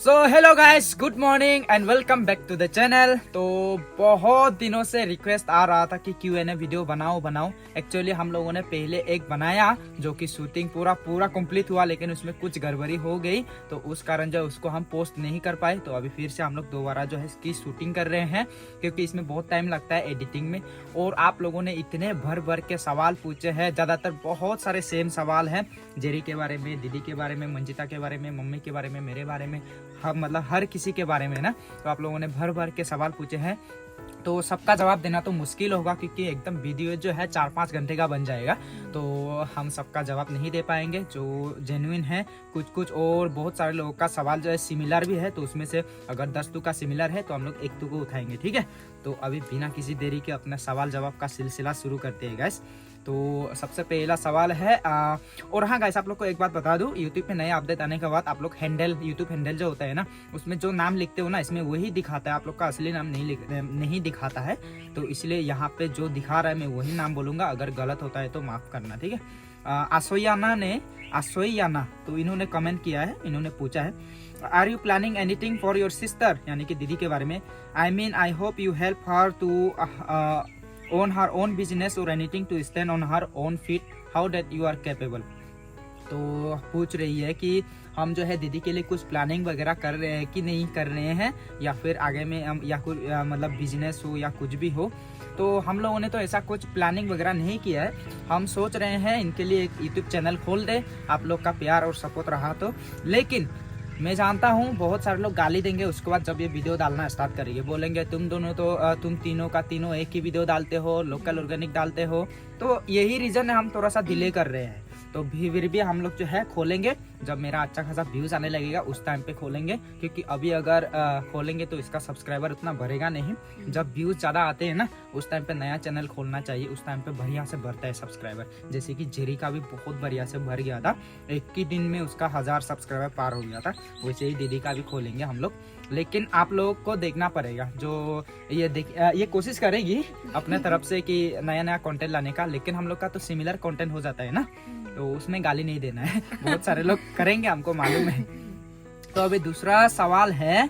So hello guys, good morning and welcome back to the channel. तो बहुत दिनों से रिक्वेस्ट आ रहा था कि Q&A वीडियो बनाओ। एक्चुअली हम लोगों ने पहले एक बनाया जो कि शूटिंग पूरा कंप्लीट हुआ, लेकिन उसमें कुछ गड़बड़ी हो गई, तो उस कारण जो उसको हम पोस्ट नहीं कर पाए। तो अभी फिर से हम लोग दोबारा जो है इसकी शूटिंग कर रहे हैं, क्योंकि इसमें बहुत टाइम लगता है एडिटिंग में। और आप लोगों ने इतने भर के सवाल पूछे हैं, ज़्यादातर बहुत सारे सेम सवाल हैं, जेरी के बारे में, दीदी के बारे में, मंजिता के बारे में, मम्मी के बारे में, मेरे बारे में, मतलब हर किसी के बारे में ना। तो आप लोगों ने भर के सवाल पूछे हैं, तो सबका जवाब देना तो मुश्किल होगा, क्योंकि एकदम वीडियो जो है 4-5 घंटे का बन जाएगा। तो हम सबका जवाब नहीं दे पाएंगे जो जेन्युइन है। कुछ और बहुत सारे लोगों का सवाल जो है सिमिलर भी है, तो उसमें से अगर 10 का सिमिलर है तो हम लोग 1 को उठाएंगे, ठीक है। तो अभी बिना किसी देरी के अपना सवाल जवाब का सिलसिला शुरू करते हैं गाइस। तो सबसे पहला सवाल है और हाँ गाइस, आप लोग को एक बात बता दूं, यूट्यूब पे नए अपडेट आने के बाद आप लोग यूट्यूब हैंडल जो होता है ना, उसमें जो नाम लिखते हो ना, इसमें वही दिखाता है, आप लोग का असली नाम नहीं दिखाता है। तो इसलिए यहाँ पे जो दिखा रहा है मैं वही नाम बोलूंगा, अगर गलत होता है तो माफ करना, ठीक है। आसोयाना तो इन्होंने कमेंट किया है, इन्होंने पूछा है, are you planning anything for your sister, यानी कि दीदी के बारे में। I hope you help her to own her own business or anything to stand on her own feet, how that you are capable। तो पूछ रही है कि हम जो है दीदी के लिए कुछ प्लानिंग वगैरह कर रहे हैं कि नहीं कर रहे हैं, या फिर आगे में हम या कुछ मतलब बिजनेस हो या कुछ भी हो। तो हम लोगों ने तो ऐसा कुछ प्लानिंग वगैरह नहीं किया है। हम सोच रहे हैं इनके लिए एक यूट्यूब चैनल खोल दे, आप लोग का प्यार और सपोर्ट रहा तो। लेकिन मैं जानता हूँ बहुत सारे लोग गाली देंगे उसके बाद जब ये वीडियो डालना स्टार्ट करेंगे, बोलेंगे तुम दोनों तो तुम तीनों का तीनों एक ही वीडियो डालते हो, लोकल ऑर्गेनिक डालते हो। तो यही रीज़न है हम थोड़ा सा डिले कर रहे हैं। तो फिर भी हम लोग जो है खोलेंगे, जब मेरा अच्छा खासा व्यूज़ आने लगेगा उस टाइम पे खोलेंगे, क्योंकि अभी अगर खोलेंगे तो इसका सब्सक्राइबर उतना बढ़ेगा नहीं। जब व्यूज़ ज़्यादा आते हैं ना, उस टाइम पे नया चैनल खोलना चाहिए, उस टाइम पे बढ़िया से बढ़ता है सब्सक्राइबर। जैसे कि जेरी का भी बहुत बढ़िया से भर गया था, एक ही दिन में उसका 1000 सब्सक्राइबर पार हो गया था। वैसे ही दीदी का भी खोलेंगे हम लोग, लेकिन आप लोगों को देखना पड़ेगा। जो ये कोशिश करेगी अपने तरफ से कि नया कंटेंट लाने का, लेकिन हम लोग का तो सिमिलर कंटेंट हो जाता है ना, तो उसमें गाली नहीं देना है। बहुत सारे लोग करेंगे, हमको मालूम है। तो अभी दूसरा सवाल है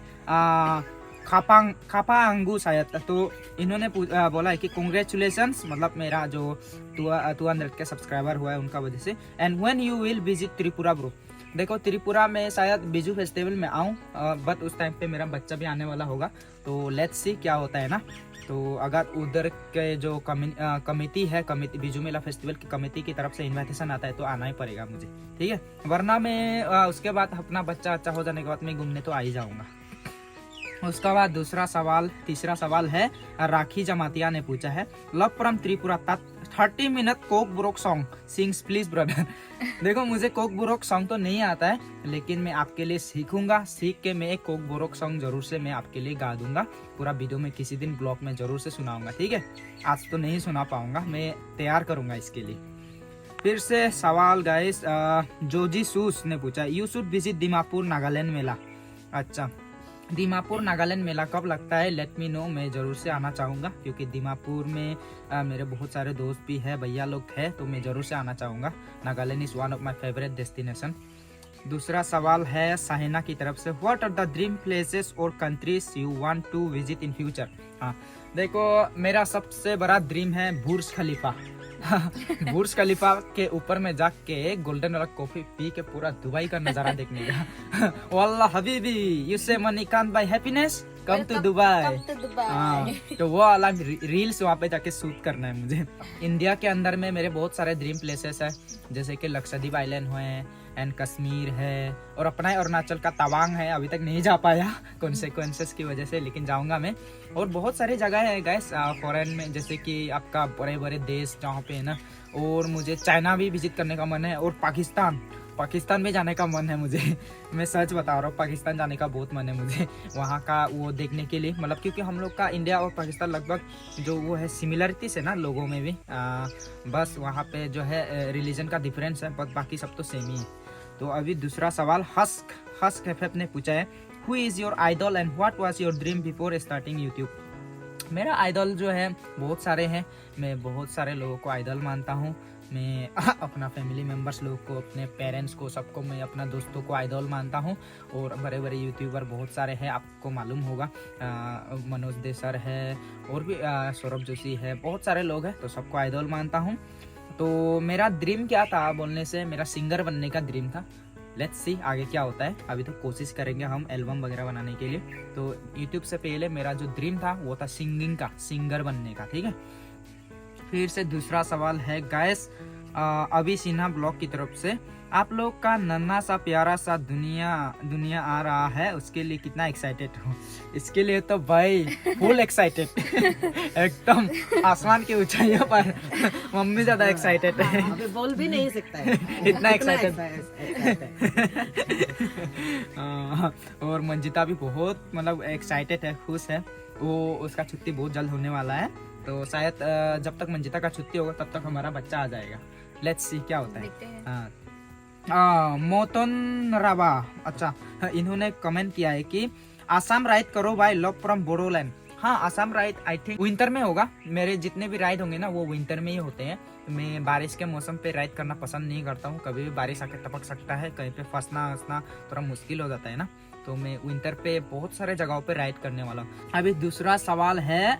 खापा अंगू शायद, तो इन्होंने बोला है कि कॉन्ग्रेचुलेशंस, मतलब मेरा जो 200 के सब्सक्राइबर हुआ है उनका वजह से। And when you will visit Tripura bro. देखो त्रिपुरा में शायद बिजू फेस्टिवल में आऊँ, बट उस टाइम पे मेरा बच्चा भी आने वाला होगा, तो लेट्स सी क्या होता है ना। तो अगर उधर के जो कमेटी है, बिजू मेला फेस्टिवल की कमेटी की तरफ से इन्विटेशन आता है तो आना ही पड़ेगा मुझे, ठीक है। वरना मैं उसके बाद अपना बच्चा अच्छा हो जाने के बाद मैं घूमने तो आ ही जाऊँगा। उसके बाद तीसरा सवाल है राखी जमातिया ने पूछा है, love from Tripura 30 minute Kokborok song sings please brother. देखो मुझे कोक बुरोक सॉन्ग तो नहीं आता है, लेकिन मैं आपके लिए सीखूंगा, सीख के मैं एक कोक बुरोक सॉन्ग जरूर से मैं आपके लिए गा दूंगा। पूरा वीडियो में किसी दिन ब्लॉग में जरूर से सुनाऊंगा, ठीक है। आज तो नहीं सुना पाऊंगा, मैं तैयार करूंगा इसके लिए। फिर से सवाल गाइस जोजी सूस ने पूछा, you should visit Dimapur Nagaland मेला। अच्छा, दीमापुर नागालैंड मेला कब लगता है, लेट मी नो, मैं ज़रूर से आना चाहूँगा, क्योंकि दीमापुर में मेरे बहुत सारे दोस्त भी है, भैया लोग हैं, तो मैं ज़रूर से आना चाहूँगा। Nagaland is one of my favourite destination. दूसरा सवाल है साहिना की तरफ से, what are the dream places और countries you want to visit in future. हाँ देखो, मेरा सबसे बड़ा ड्रीम है बुर्ज खलीफा। बुर्ज खलीफा के ऊपर में जाके गोल्डन वाला कॉफी पी के पूरा दुबई का नजारा देखने का। वल्लाह हबीबी, you say money can't buy happiness, come to Dubai. तो वो वाला रील्स वहाँ पे जाके शूट करना है मुझे। इंडिया के अंदर में मेरे बहुत सारे ड्रीम प्लेसेस है, जैसे कि लक्षद्वीप आइलैंड हुए एंड कश्मीर है, और अपना अरुणाचल का तवांग है। अभी तक नहीं जा पाया कॉन्सिक्वेंसेस की वजह से, लेकिन जाऊंगा मैं। और बहुत सारी जगह है गैस फॉरेन में, जैसे कि आपका बड़े बड़े देश जहाँ पे है ना। और मुझे चाइना भी विजिट करने का मन है, और पाकिस्तान में जाने का मन है मुझे। मैं सच बता रहा हूँ, पाकिस्तान जाने का बहुत मन है मुझे, वहाँ का वो देखने के लिए। मतलब क्योंकि हम लोग का इंडिया और पाकिस्तान लगभग जो वो है सिमिलरिटीज है ना लोगों में भी, बस वहाँ पे जो है रिलीजन का डिफरेंस है, बट बाकी सब तो सेम ही है। तो अभी दूसरा सवाल हस्क एफएफ ने पूछा है, who is your idol and what was your dream before starting YouTube. मेरा आइडल जो है बहुत सारे हैं, मैं बहुत सारे लोगों को आइडल मानता हूँ। मैं अपना फैमिली मेम्बर्स लोग को, अपने पेरेंट्स को, सबको, मैं अपना दोस्तों को आइडल मानता हूँ। और बड़े बड़े यूट्यूबर बहुत सारे हैं, आपको मालूम होगा, मनोज दे सर है, और भी सौरभ जोशी है, बहुत सारे लोग हैं, तो सबको आइडल मानता हूँ। तो मेरा ड्रीम क्या था बोलने से, मेरा सिंगर बनने का ड्रीम था। लेट्स सी आगे क्या होता है। अभी तो कोशिश करेंगे हम एल्बम वगैरह बनाने के लिए। तो यूट्यूब से पहले मेरा जो ड्रीम था वो था सिंगिंग का, सिंगर बनने का, ठीक है। फिर से दूसरा सवाल है गाइस, अभी सिन्हा ब्लॉग की तरफ से, आप लोग का नन्हा सा प्यारा सा दुनिया आ रहा है, उसके लिए कितना एक्साइटेड हो? इसके लिए तो भाई फुल एक्साइटेड एकदम आसमान की ऊंचाइयों पर मम्मी ज्यादा एक्साइटेड है, अभी बोल भी नहीं सकता है इतना एक्साइटेड। है। और मंजिता भी बहुत मतलब एक्साइटेड है, खुश है। वो उसका छुट्टी बहुत जल्द होने वाला है, तो शायद जब तक मंजिता का छुट्टी होगा तब तक हमारा बच्चा आ जाएगा। लेट्स सी क्या होता है। मोतन राबा, अच्छा, इन्होंने कमेंट किया है कि आसाम राइड करो भाई, लव फ्रॉम बोडोलैंड। हाँ, Assam ride I think winter में होगा। मेरे जितने भी राइड होंगे ना वो विंटर में ही होते हैं। मैं बारिश के मौसम पे राइड करना पसंद नहीं करता हूँ, कभी भी बारिश आके टपक सकता है, कहीं पे फंसना थोड़ा मुश्किल हो जाता है ना। तो मैं विंटर पे बहुत सारे जगहों पे राइड करने वाला हूँ। अभी दूसरा सवाल है,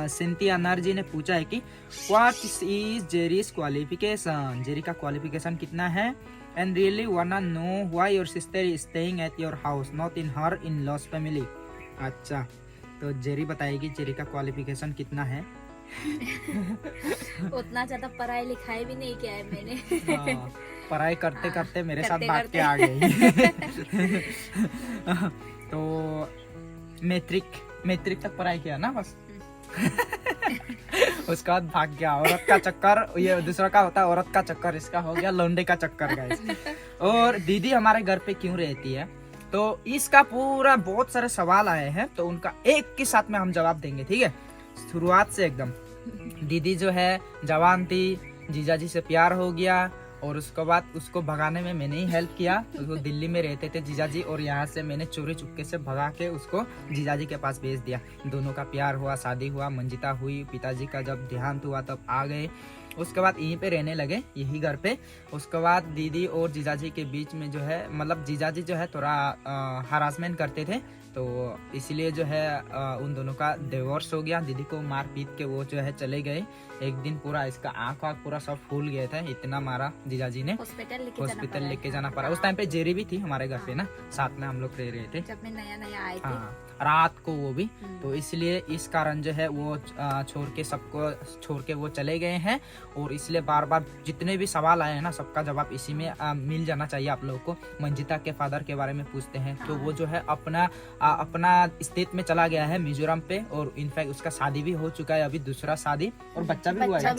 सिंथिया अनर्जी ने पूछा है कि what is Jerry's qualification, Jerry का क्वालिफिकेशन कितना है, and really wanna know why your sister is staying at your house not in her in-laws family। अच्छा, तो जेरी बताएगी जेरी का क्वालिफिकेशन कितना है। उतना ज्यादा पढ़ाई लिखाई भी नहीं किया है मैंने। पढ़ाई करते करते मेरे साथ भाग के आ गई। तो मैट्रिक तक पढ़ाई किया ना बस। उसका बाद भाग गया। औरत का चक्कर, ये दूसरा का होता है औरत का चक्कर, इसका हो गया लौंडे का चक्कर गाइस। और दीदी हमारे घर पे क्यों रहती है, तो इसका पूरा बहुत सारे सवाल आए हैं, तो उनका एक के साथ में हम जवाब देंगे, ठीक है। शुरुआत से एकदम, दीदी जो है जवान थी, जीजाजी से प्यार हो गया, और उसके बाद उसको भगाने में मैंने ही हेल्प किया। तो वो दिल्ली में रहते थे जीजाजी, और यहाँ से मैंने चोरी चुपके से भगा के उसको जीजाजी के पास भेज दिया। दोनों का प्यार हुआ, शादी हुआ, मंजिता हुई, पिताजी का जब देहांत हुआ तब आ गए। उसके बाद यहीं पे रहने लगे, यही घर पे। उसके बाद दीदी और जीजाजी के बीच में जो है, मतलब जीजाजी जो है थोड़ा हरासमेंट करते थे, तो इसलिए जो है उन दोनों का डिवोर्स हो गया। दीदी को मार पीट के वो जो है चले गए। एक दिन पूरा इसका आँख पूरा सब फूल गया था, इतना मारा जीजाजी ने। हॉस्पिटल लेके जाना पड़ा। उस टाइम पे जेरी भी थी हमारे घर पे ना, साथ में हम लोग रह रहे थे जब मैं नया आए थे। हाँ, रात को वो भी। तो इसलिए इस कारण जो है वो सबको छोड़ के वो चले गए हैं। और इसलिए बार बार जितने भी सवाल आए हैं ना, सबका जवाब इसी में मिल जाना चाहिए आप लोगों को। मंजिता के फादर के बारे में पूछते हैं, तो वो जो है अपना स्टेट में चला गया है, मिजोरम पे। और इनफैक्ट उसका शादी भी हो चुका है, अभी दूसरा शादी, और बच्चा भी हुआ है।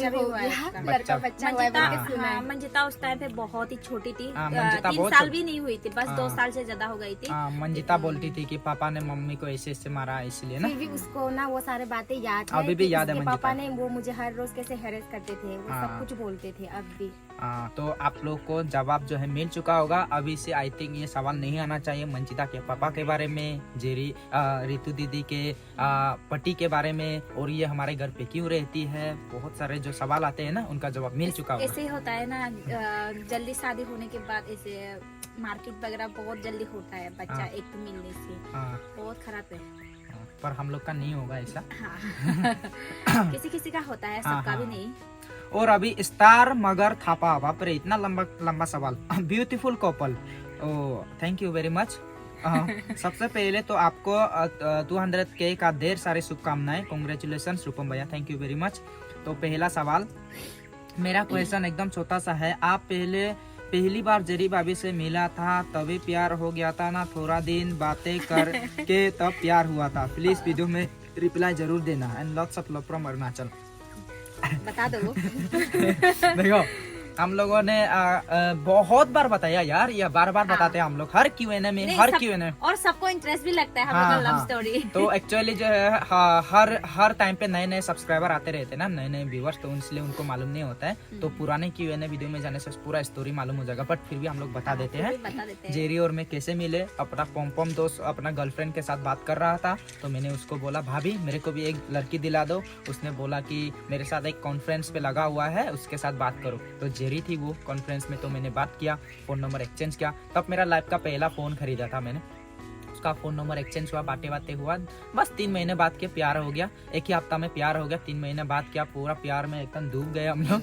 मंजिता उस टाइम पे बहुत ही छोटी थी, 3 साल भी नहीं हुई थी, बस 2 साल से ज्यादा हो गई थी। मंजिता बोलती थी कि पापा ने मम्मी को ऐसे मारा, इसलिए ना। फिर भी उसको ना वो सारे बातें याद है, अभी भी याद है। पापा ने वो मुझे हर रोज कैसे हैरेस करते थे, वो सब कुछ बोलते थे अब भी। तो आप लोग को जवाब जो है मिल चुका होगा। अभी से आई थिंक ये सवाल नहीं आना चाहिए। मंजिता के पापा के बारे में, जेरी रितु दीदी के पति के बारे में, और ये हमारे घर पे क्यों रहती है, बहुत सारे जो सवाल आते हैं ना, उनका जवाब मिल चुका होगा। ऐसे होता है ना, जल्दी शादी होने के बाद ऐसे मार्केट वगैरह बहुत जल्दी होता है बच्चा एक तो मिलने से, बहुत खराब है। पर हम लोग का नहीं होगा ऐसा। किसी किसी का होता है, सबका भी नहीं। और अभी स्टार मगर थापा, बाप रे इतना लंबा सवाल। Beautiful couple, oh thank you very much. सबसे पहले तो आपको 200K का ढेर सारी शुभकामनाएं, कॉन्ग्रेचुलेशन रूपम भैया, थैंक यू वेरी मच। तो पहला सवाल, मेरा क्वेश्चन एकदम छोटा सा है। आप पहली बार जेरी भाभी से मिला था तभी प्यार हो गया था ना, थोड़ा दिन बातें कर के तब प्यार हुआ था? प्लीज वीडियो में रिप्लाई जरूर देना। And lots of love from Arunachal. बता दो। देखो हम लोगों ने बहुत बार बताया यार, ये बार बताते हैं हम लोग हर Q&A में, हर Q&A। और सबको इंटरेस्ट भी लगता है हम लोग का लव स्टोरी। तो एक्चुअली जो है हर टाइम पे नए सब्सक्राइबर आते रहते हैं ना, नए व्यूअर्स, तो इसलिए उनको मालूम नहीं होता है। तो पुराने Q&A वीडियो में जाने से पूरा स्टोरी मालूम हो जाएगा, बट फिर भी हम लोग बता देते हैं। जेरी और मैं कैसे मिले। अपना पॉम दोस्त अपना गर्लफ्रेंड के साथ बात कर रहा था, तो मैंने उसको बोला भाभी मेरे को भी एक लड़की दिला दो। उसने बोला कि मेरे साथ एक कॉन्फ्रेंस पे लगा हुआ है, उसके साथ बात करो। तो जेरी थी वो कॉन्फ्रेंस में, तो मैंने बात किया, फ़ोन नंबर एक्सचेंज किया। तब मेरा लाइफ का पहला फ़ोन खरीदा था मैंने, उसका फ़ोन नंबर एक्सचेंज हुआ, बातें हुआ, बस 3 महीने बाद के प्यार हो गया, एक ही हफ्ता में प्यार हो गया। 3 महीने बाद क्या पूरा प्यार में एकदम डूब गए हम लोग।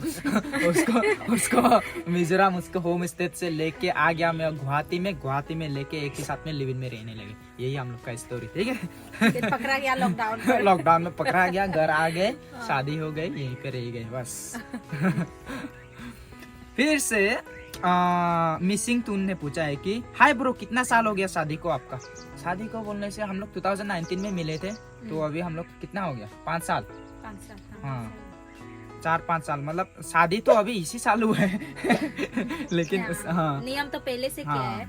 उसको मिजोरम, उसको होम स्टे से लेके आ गया मैं गुवाहाटी में लेके एक ही साथ में लिव इन में रहने लगे। यही हम लोग का स्टोरी, ठीक है। फिर पकड़ा गया लॉकडाउन पर। लॉकडाउन में पकड़ा गया, घर आ गए, शादी हो गई, यहीं पे रह गए बस। फिर से मिसिंग टून ने पूछा है कि हाय ब्रो, कितना साल हो गया शादी को आपका? शादी को बोलने से हम लोग 2019 में मिले थे, तो अभी हम लोग कितना हो गया, 5 साल, 5 साल, हाँ 4-5 साल, मतलब शादी तो अभी इसी साल हुआ है। लेकिन हाँ नियम तो पहले से किया है।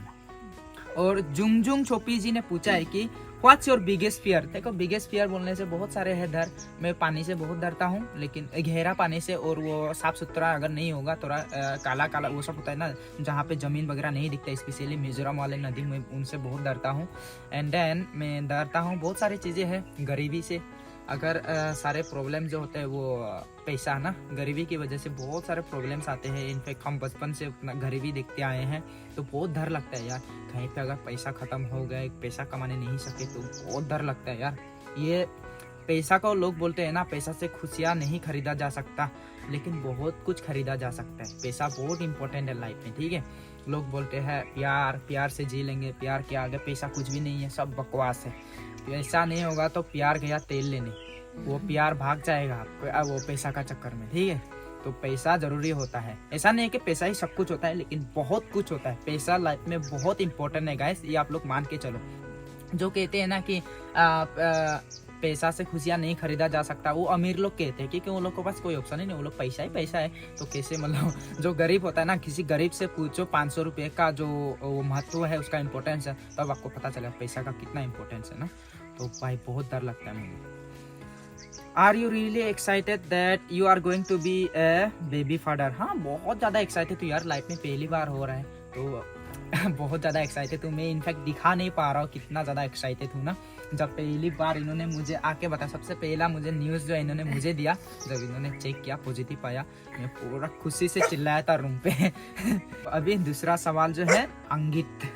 और जुंगजुंग छोपी जी ने पूछा है कि व्हाट्स योर बिगेस्ट फियर? देखो बिगेस्ट फियर बोलने से बहुत सारे हैं डर। मैं पानी से बहुत डरता हूँ, लेकिन गहरा पानी से, और वो साफ सुथरा अगर नहीं होगा, थोड़ा काला काला वो सब होता है ना, जहाँ पे जमीन वगैरह नहीं दिखता, स्पेशली मिजोरम वाले नदी में, उनसे बहुत डरता हूँ। एंड देन मैं डरता हूँ बहुत सारी चीज़ें हैं, गरीबी से। अगर सारे प्रॉब्लम जो होते हैं वो पैसा ना, गरीबी की वजह से बहुत सारे प्रॉब्लम्स आते हैं। इनफैक्ट हम बचपन से उतना गरीबी देखते आए हैं, तो बहुत डर लगता है यार, कहीं पे अगर पैसा ख़त्म हो गया, पैसा कमाने नहीं सके तो बहुत डर लगता है यार। ये पैसा को लोग बोलते हैं ना, पैसा से खुशियाँ नहीं खरीदा जा सकता, लेकिन बहुत कुछ खरीदा जा सकता है। पैसा बहुत इंपॉर्टेंट है लाइफ में, ठीक है। लोग बोलते हैं प्यार से जी लेंगे, प्यार के आगे पैसा कुछ भी नहीं है, सब बकवास है। पैसा नहीं होगा तो प्यार गया तेल लेने, वो प्यार भाग जाएगा वो पैसा का चक्कर में, ठीक है। तो पैसा जरूरी होता है, ऐसा नहीं है कि पैसा ही सब कुछ होता है, लेकिन बहुत कुछ होता है। पैसा लाइफ में बहुत इंपॉर्टेंट है गाइस, ये आप लोग मान के चलो। जो कहते हैं ना कि पैसा से खुशियाँ नहीं खरीदा जा सकता, वो अमीर लोग कहते हैं, क्योंकि उन लोग के पास कोई ऑप्शन ही नहीं, वो लोग पैसा ही पैसा है। तो कैसे, मतलब जो गरीब होता है ना, किसी गरीब से पूछो 500 रुपये का जो वो महत्व है, उसका इम्पोर्टेंस है, तब आपको पता चलेगा पैसा का कितना इम्पोर्टेंस है ना। तो भाई बहुत डर लगता है मुझे। Are you really excited that you are going to be a baby father? हाँ बहुत ज़्यादा एक्साइटेड हूँ यार, लाइफ में पहली बार हो रहा है, तो बहुत ज़्यादा एक्साइटेड हूँ। मैं इनफैक्ट दिखा नहीं पा रहा हूँ कितना ज़्यादा एक्साइटेड हूँ ना। जब पहली बार इन्होंने मुझे आके बताया, सबसे पहला मुझे न्यूज़ जो इन्होंने मुझे दिया, जब इन्होंने चेक किया पॉजिटिव आया, मैं पूरा खुशी से चिल्लाया था रूम पे। अभी दूसरा सवाल जो है अंकित,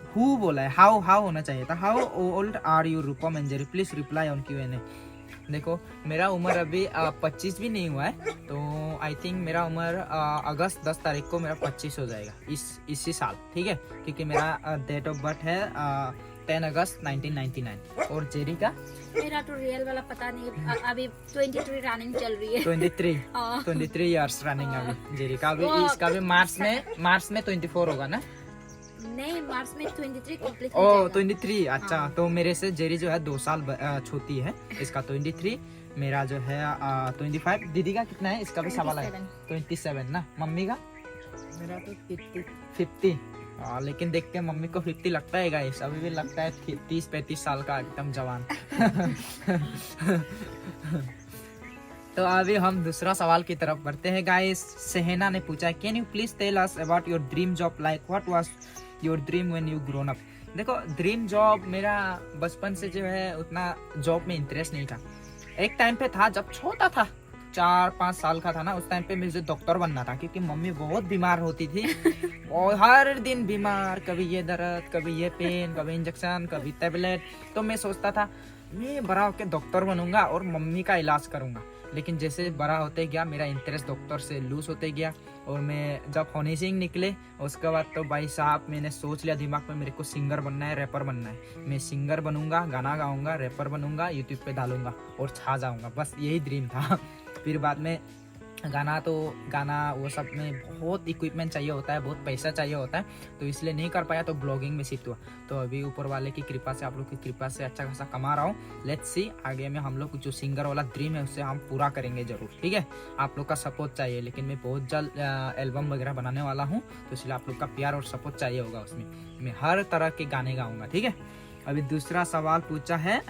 हु बोला है, हाउ होना चाहिए था। How old are you Rupa Manjari? Please reply on Q&A। देखो मेरा उम्र अभी 25 भी नहीं हुआ है, तो आई थिंक मेरा उम्र अगस्त 10 तारीख को मेरा 25 हो जाएगा इसी साल, ठीक है। क्योंकि मेरा डेट ऑफ बर्थ है 10 अगस्त 1999। और जेरी का? मेरा तो रियल वाला पता नहीं, अभी 23 रनिंग चल रही है। 23 इयर्स रनिंग अभी जेरी का। अभी इसका भी मार्च में 24 होगा ना? नहीं, मार्च में 23 कंप्लीट। ओह 23, अच्छा। तो मेरे से जेरी जो है 2 साल छोटी है, इसका 23, मेरा जो है 25। दीदी का कितना है? इसका भी सवाल है 27 ना। मम्मी का? मेरा तो 50। लेकिन देख के मम्मी को 50 लगता है गाइस, अभी भी लगता है 30-35 साल का एकदम जवान। तो अभी हम दूसरा सवाल की तरफ बढ़ते हैं गाइस। सहना ने पूछा है, can you please tell us about your dream job, like what was your dream when you grown up? देखो ड्रीम जॉब, मेरा बचपन से जो है उतना जॉब में इंटरेस्ट नहीं था। एक टाइम पे था जब छोटा था, 4-5 साल का था ना, उस टाइम पे मुझे डॉक्टर बनना था, क्योंकि मम्मी बहुत बीमार होती थी और हर दिन बीमार, कभी ये दर्द, कभी ये पेन, कभी इंजेक्शन, कभी टेबलेट। तो मैं सोचता था मैं बड़ा होकर डॉक्टर बनूंगा और मम्मी का इलाज करूंगा। लेकिन जैसे बड़ा होते गया मेरा इंटरेस्ट डॉक्टर से लूज होते गया, और मैं जब हनी सिंह निकले उसके बाद तो भाई साहब मैंने सोच लिया दिमाग में, मेरे को सिंगर बनना है, रैपर बनना है। मैं सिंगर बनूंगा, गाना गाऊंगा, रैपर बनूंगा, यूट्यूब पे डालूंगा और छा जाऊंगा, बस यही ड्रीम था। फिर बाद में गाना वो सब में बहुत इक्विपमेंट चाहिए होता है, बहुत पैसा चाहिए होता है, तो इसलिए नहीं कर पाया, तो ब्लॉगिंग में शिफ्ट हुआ। तो अभी ऊपर वाले की कृपा से, आप लोग की कृपा से अच्छा खासा कमा रहा हूँ। लेट्स सी आगे में हम लोग जो सिंगर वाला ड्रीम है उससे हम पूरा करेंगे जरूर, ठीक है। आप लोग का सपोर्ट चाहिए, लेकिन मैं बहुत जल्द एल्बम वगैरह बनाने वाला हूँ, तो इसलिए आप लोग का प्यार और सपोर्ट चाहिए होगा। उसमें मैं हर तरह के गाने गाऊंगा, ठीक है। अभी दूसरा सवाल पूछा है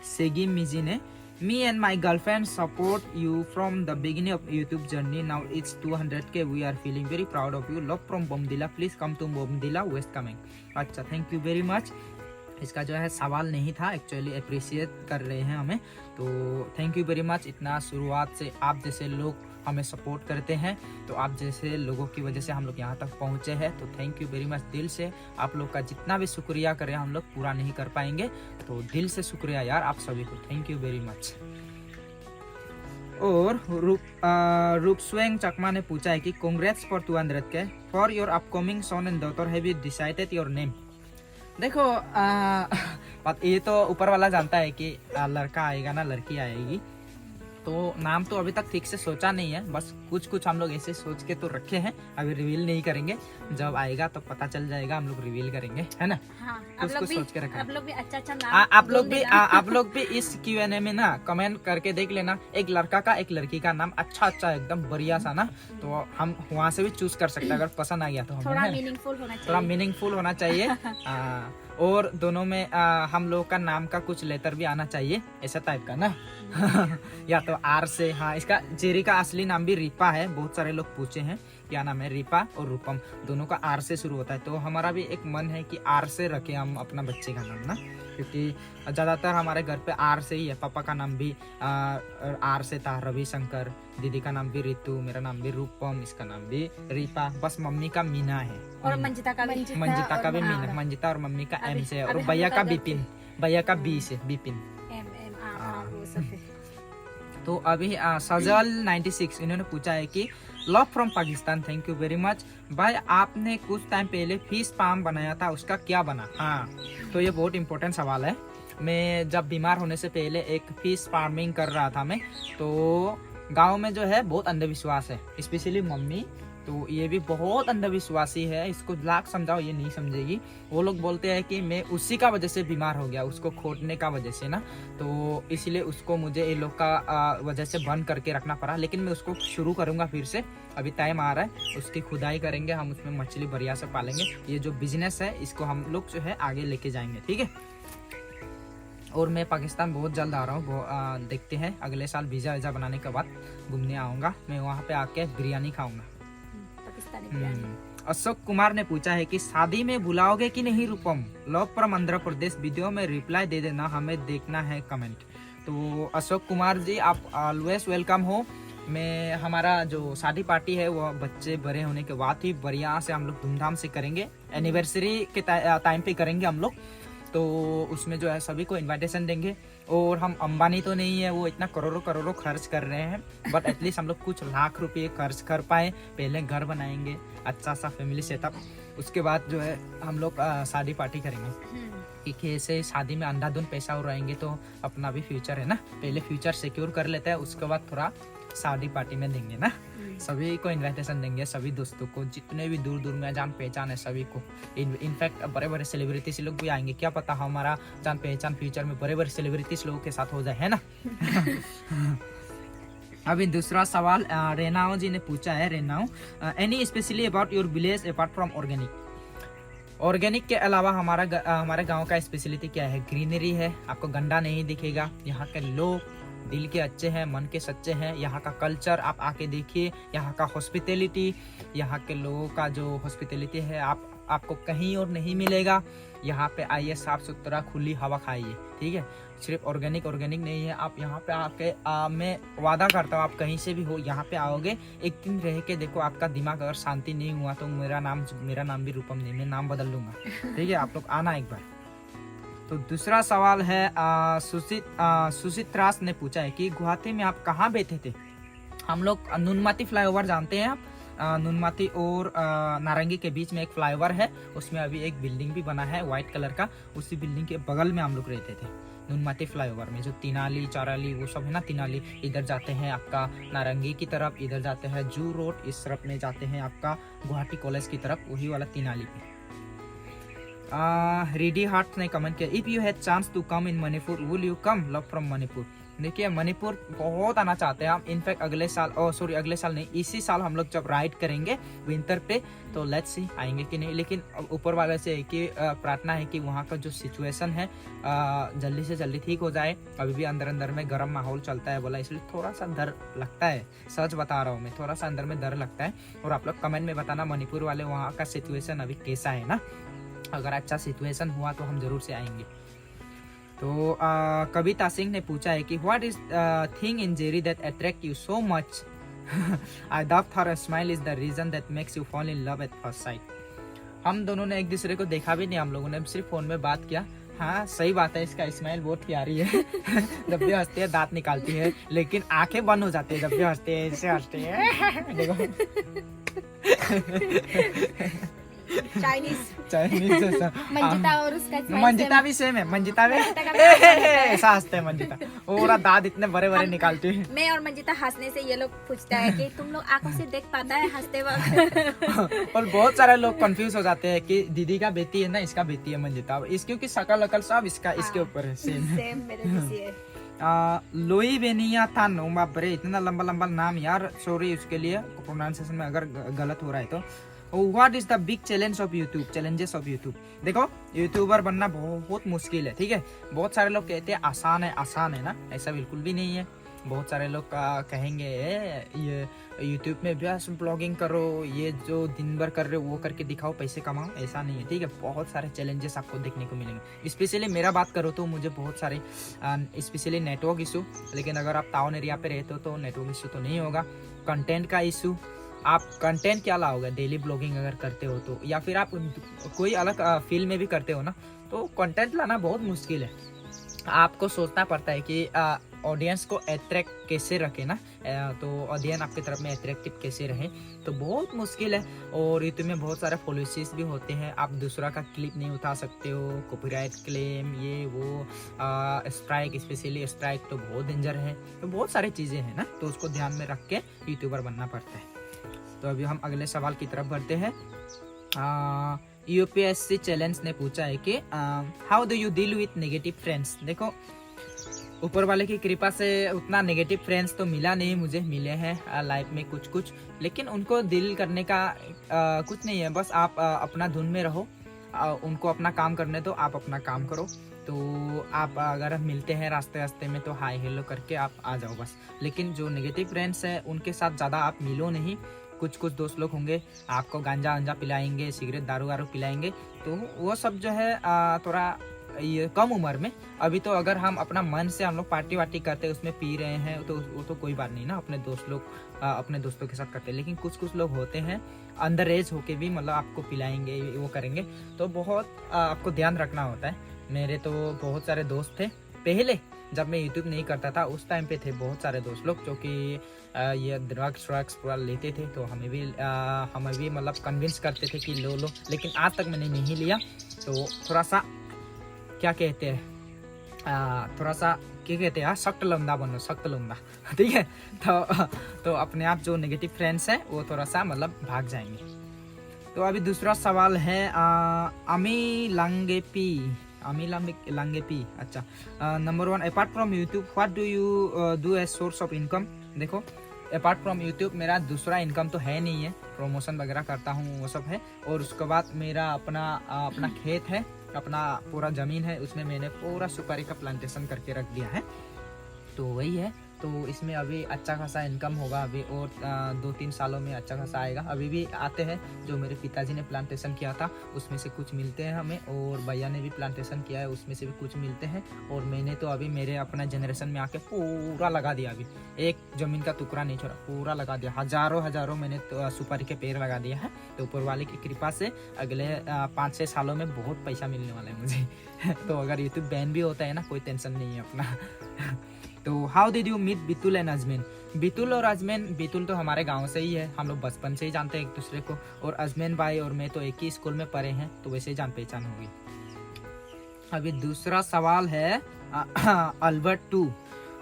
सेगी मिजी ने, Me and my girlfriend support you from the beginning of YouTube journey. Now it's 200K. We are feeling very proud of you. Love from Bomdila. Please come to Bomdila, West Cameng. अच्छा, thank you very much. इसका जो है सवाल नहीं था, actually appreciate कर रहे हैं हमें, तो थैंक यू वेरी मच। इतना शुरुआत से आप जैसे लोग हमें सपोर्ट करते हैं। तो आप जैसे लोगों की वजह से हम लोग यहाँ तक पहुँचे हैं, तो थैंक यू वेरी मच दिल से। आप लोग का जितना भी शुक्रिया करें हम लोग पूरा नहीं कर पाएंगे, तो दिल से शुक्रिया यार आप सभी को, थैंक यू वेरी मच। और रूपस्वेंग चकमा ने पूछा है कि congrats for 200K for your upcoming son and daughter, have you decided your name. देखो ये तो ऊपर वाला जानता है कि लड़का आएगा ना लड़की आएगी, तो नाम तो अभी तक ठीक से सोचा नहीं है, बस कुछ कुछ हम लोग ऐसे सोच के तो रखे हैं, अभी रिवील नहीं करेंगे, जब आएगा तो पता चल जाएगा, हम लोग रिवील करेंगे, है ना। हाँ, कुछ कुछ सोच के रखा है। आप लोग भी अच्छा नाम आप लोग भी इस Q&A में ना कमेंट करके देख लेना, एक लड़का का एक लड़की का नाम अच्छा एकदम बढ़िया सा ना, तो हम वहाँ से भी चूज कर सकते हैं अगर पसंद आ गया तो। थोड़ा हमें मीनिंगफुल होना चाहिए और दोनों में हम लोग का नाम का कुछ लेटर भी आना चाहिए, ऐसा टाइप का ना। या तो आर से, हाँ इसका जेरी का असली नाम भी रिपा है, बहुत सारे लोग पूछे हैं क्या नाम है, रिपा और रूपम दोनों का आर से शुरू होता है, तो हमारा भी एक मन है कि आर से रखें हम अपना बच्चे का नाम ना, क्योंकि ज़्यादातर हमारे घर पे आर से ही है। पापा का नाम भी आर से था, रविशंकर, दीदी का नाम भी रितु, मेरा नाम भी रूपम, इसका नाम भी रिपा, बस मम्मी का मीना है, और मंजिता का भी मीना, मंजिता और मम्मी का एम से, और भैया का बिपिन, भैया का बी से बिपिन। तो अभी सजल 96 इन्होंने पूछा है कि love from Pakistan, thank you very much भाई, आपने कुछ टाइम पहले फिश फार्म बनाया था, उसका क्या बना। हाँ, तो ये बहुत इंपॉर्टेंट सवाल है। मैं जब बीमार होने से पहले एक फिश फार्मिंग कर रहा था मैं, तो गांव में जो है बहुत अंधविश्वास है, स्पेशली मम्मी, तो ये भी बहुत अंधविश्वासी है, इसको लाख समझाओ ये नहीं समझेगी। वो लोग बोलते हैं कि मैं उसी का वजह से बीमार हो गया, उसको खोदने का वजह से ना, तो इसलिए उसको मुझे ये लोग का वजह से बंद करके रखना पड़ा, लेकिन मैं उसको शुरू करूँगा फिर से, अभी टाइम आ रहा है, उसकी खुदाई करेंगे हम, उसमें मछली बढ़िया से पालेंगे। ये जो बिजनेस है इसको हम लोग जो है आगे लेके जाएंगे, ठीक है। और मैं पाकिस्तान बहुत जल्द आ रहा हूँ, देखते हैं अगले साल वीज़ा बनाने के बाद घूमने आऊँगा, मैं वहाँ पे आके बिरयानी खाऊँगा। अशोक कुमार ने पूछा है कि शादी में बुलाओगे कि नहीं Rupam, love from Andhra Pradesh, video में रिप्लाई दे देना, हमें देखना है कमेंट। तो अशोक कुमार जी आप ऑलवेज वेलकम हो। मैं हमारा जो शादी पार्टी है वो बच्चे बड़े होने के बाद ही बढ़िया से हम लोग धूमधाम से करेंगे, एनिवर्सरी के टाइम पे करेंगे हम लोग, तो उसमें जो है सभी को इनविटेशन देंगे। और हम अंबानी तो नहीं है, वो इतना करोड़ों खर्च कर रहे हैं, बट एटलीस्ट हम लोग कुछ लाख रुपए खर्च कर पाए, पहले घर बनाएंगे अच्छा सा फैमिली सेटअप, उसके बाद जो है हम लोग शादी पार्टी करेंगे, क्योंकि ऐसे शादी में अंधाधुन पैसा उड़ाएंगे तो अपना भी फ्यूचर है ना, पहले फ्यूचर सिक्योर कर लेते हैं, उसके बाद थोड़ा शादी पार्टी में देंगे ना, सभी को इनविटेशन देंगे, सभी दोस्तों को, जितने भी दूर दूर में जान पहचान है सभी को। इनफैक्ट बड़े बड़े सेलिब्रिटीज लोग भी आएंगे, क्या पता हमारा जान पहचान फ्यूचर में बड़े बड़े सेलिब्रिटीज लोगों के साथ हो जाए, है ना। अभी दूसरा सवाल रेनाओ जी ने पूछा है, Renao any specially about your village apart from organic के अलावा हमारे गांव का स्पेशलिटी क्या है, ग्रीनरी है, आपको गंदा नहीं दिखेगा, यहाँ के लोग दिल के अच्छे हैं, मन के सच्चे हैं, यहाँ का कल्चर आप आके देखिए, यहाँ का हॉस्पिटैलिटी, यहाँ के लोगों का जो हॉस्पिटैलिटी है आपको कहीं और नहीं मिलेगा। यहाँ पे आइए, साफ सुथरा खुली हवा खाइए, ठीक है। सिर्फ ऑर्गेनिक नहीं है, आप यहाँ पे आके मैं वादा करता हूँ आप कहीं से भी हो, यहाँ पे आओगे एक दिन रह के देखो, आपका दिमाग अगर शांति नहीं हुआ तो मेरा नाम भी रूपम नहीं, मैं नाम बदल लूंगा, ठीक है। आप लोग आना एक बार। तो दूसरा सवाल है सुशीत रास ने पूछा है कि गुवाहाटी में आप कहाँ बैठे थे। हम लोग नुनमाती फ्लाईओवर जानते हैं आप, नुनमाती और नारंगी के बीच में एक फ्लाईओवर है, उसमें अभी एक बिल्डिंग भी बना है व्हाइट कलर का, उसी बिल्डिंग के बगल में हम लोग रहते थे, नुनमाती फ्लाईओवर में। जो तिनाली चाराली वो सब है ना, तिनाली इधर जाते हैं आपका नारंगी की तरफ, इधर जाते हैं जू रोड, इस तरफ में जाते हैं आपका गुवाहाटी कॉलेज की तरफ, वही वाला तिनाली पे। रेडी हार्ट ने कमेंट किया, if you had chance to come in Manipur will you come, love from Manipur. देखिए मणिपुर बहुत आना चाहते हैं हम, इनफैक्ट अगले साल नहीं, इसी साल हम लोग जब राइड करेंगे विंटर पे, तो लेट्स सी आएंगे कि नहीं, लेकिन ऊपर वाले से एक ही प्रार्थना है कि वहाँ का जो सिचुएशन है जल्दी से जल्दी ठीक हो जाए। अभी भी अंदर में गर्म माहौल चलता है बोला, इसलिए थोड़ा सा डर लगता है, सच बता रहा हूँ मैं, थोड़ा सा अंदर में डर लगता है। और आप लोग कमेंट में बताना मणिपुर वाले वहाँ का सिचुएशन अभी कैसा है ना, अगर अच्छा सिचुएशन हुआ तो हम जरूर से आएंगे। तो कविता सिंह ने पूछा है कि what is thing in Jerry that attract you so much I doubt her smile is the reason that makes you fall in love at first sight. हम दोनों ने एक दूसरे को देखा भी नहीं, हम लोगों ने सिर्फ फोन में बात किया। हाँ सही बात है, इसका स्माइल बहुत प्यारी है। जब भी हंसती है दांत निकालती है, लेकिन आंखें बंद हो जाती है जब भी हंसती है, ऐसे हंसती है। देखो चाइनीज जैसा। मंजिता और उसका smile मंजिता same। भी सेम है, मंजिता भी मंजिता का भी ऐसा हंसते है मंजिता, पूरा दांत इतने बड़े बड़े निकालती है। मैं और मंजिता हंसने से ये लोग पूछता है कि तुम लोग आंखों से देख पाता है हंसते वक्त। और बहुत सारे लोग कंफ्यूज हो जाते हैं कि दीदी का बेटी है ना, इसका बेटी है मंजिता, इस क्योंकि शकल अकल सब इसके ऊपर है सेम। सेम मेरे जैसी है। लोई बेनिया था नो बाप रे, इतना लंबा लंबा नाम यार, सॉरी उसके लिए प्रोनाउंसिएशन में अगर गलत हो रहा है तो। What is the big challenge of YouTube, challenges of YouTube. देखो यूट्यूबर बनना बहुत मुश्किल है, ठीक है। बहुत सारे लोग कहते हैं आसान है ना, ऐसा बिल्कुल भी नहीं है। बहुत सारे लोग कहेंगे ये यूट्यूब में बस ब्लॉगिंग करो, ये जो दिन भर कर रहे हो वो करके दिखाओ, पैसे कमाओ, ऐसा नहीं है, ठीक है। बहुत सारे चैलेंजेस आपको देखने को मिलेंगे। स्पेशली मेरा बात करो तो मुझे बहुत सारे स्पेशली नेटवर्क इशू, लेकिन अगर आप टाउन एरिया पे रहते हो तो नेटवर्क इशू तो नहीं होगा। कंटेंट का इशू, आप कंटेंट क्या लाओगे, डेली ब्लॉगिंग अगर करते हो तो, या फिर आप कोई अलग फील्ड में भी करते हो ना, तो कंटेंट लाना बहुत मुश्किल है। आपको सोचना पड़ता है कि ऑडियंस को अट्रैक्ट कैसे रखे ना, तो ऑडियंस आपकी तरफ में अट्रैक्टिव कैसे रहे, तो बहुत मुश्किल है। और यूट्यूब में बहुत सारे पॉलिसीज भी होते हैं, आप दूसरा का क्लिप नहीं उठा सकते हो, कॉपीराइट क्लेम, ये वो, स्ट्राइक, स्पेशली स्ट्राइक तो बहुत डेंजर है। तो बहुत सारी चीज़ें हैं ना, तो उसको ध्यान में रख के यूट्यूबर बनना पड़ता है। तो अभी हम अगले सवाल की तरफ बढ़ते हैं। यूपीएससी चैलेंज ने पूछा है कि how do you deal with negative friends. देखो ऊपर वाले की कृपा से उतना नेगेटिव फ्रेंड्स तो मिला नहीं, मुझे मिले हैं लाइफ में कुछ, लेकिन उनको डील करने का कुछ नहीं है। बस आप अपना धुन में रहो, उनको अपना काम करने दो, आप अपना काम करो। तो आप अगर मिलते हैं रास्ते में तो हाय हेलो करके आप आ जाओ बस। लेकिन जो नेगेटिव फ्रेंड्स हैं उनके साथ ज़्यादा आप मिलो नहीं। कुछ दोस्त लोग होंगे आपको गांजा पिलाएंगे, सिगरेट दारू पिलाएंगे, तो वो सब जो है थोड़ा ये कम उम्र में। अभी तो अगर हम अपना मन से हम लोग पार्टी वार्टी करते हैं, उसमें पी रहे हैं, तो वो तो कोई बात नहीं ना, अपने अपने दोस्तों के साथ करते हैं। लेकिन कुछ लोग होते हैं अंडर एज होके भी मतलब आपको पिलाएंगे, वो करेंगे, तो बहुत आपको ध्यान रखना होता है। मेरे तो बहुत सारे दोस्त थे पहले, जब मैं यूट्यूब नहीं करता था उस टाइम पे थे बहुत सारे दोस्त लोग जो कि ये ड्रग्स पूरा लेते थे, तो हमें भी मतलब कन्विंस करते थे कि लो, लेकिन आज तक मैंने नहीं लिया। तो थोड़ा सा क्या कहते हैं, थोड़ा सा क्या कहते हैं, सख्त लंदा बनो, सख्त लंदा, ठीक है। तो अपने आप जो नेगेटिव फ्रेंड्स हैं वो थोड़ा सा मतलब भाग जाएंगे। तो अभी दूसरा सवाल है अमी लांगेपी। अच्छा, number 1, apart from YouTube what do you do as source of income. देखो अपार्ट फ्रॉम यूट्यूब मेरा दूसरा इनकम तो है नहीं है, प्रमोशन वगैरह करता हूँ वो सब है। और उसके बाद मेरा अपना खेत है, अपना पूरा ज़मीन है, उसमें मैंने पूरा सुपारी का प्लांटेशन करके रख दिया है, तो वही है। तो इसमें अभी अच्छा खासा इनकम होगा अभी, और 2-3 सालों में अच्छा खासा आएगा। अभी भी आते हैं, जो मेरे पिताजी ने प्लांटेशन किया था उसमें से कुछ मिलते हैं हमें, और भैया ने भी प्लांटेशन किया है उसमें से भी कुछ मिलते हैं। और मैंने तो अभी मेरे अपना जनरेशन में आके पूरा लगा दिया, अभी एक ज़मीन का टुकड़ा नहीं छोड़ा, पूरा लगा दिया। हज़ारों मैंने तो सुपारी के पेड़ लगा दिया है। तो ऊपर वाले की कृपा से अगले 5-6 सालों में बहुत पैसा मिलने वाला है मुझे। तो अगर यूट्यूब बैन भी होता है ना, कोई टेंशन नहीं है अपना। तो how did you meet Bitul and Ajmen. Bitul और अजमेन, बितुल तो हमारे गांव से ही है, हम लोग बचपन से ही जानते हैं एक दूसरे को, और अजमेन भाई और मैं तो एक ही स्कूल में पढ़े हैं, तो वैसे ही जान पहचान होगी। अभी दूसरा सवाल है अल्बर्ट 2।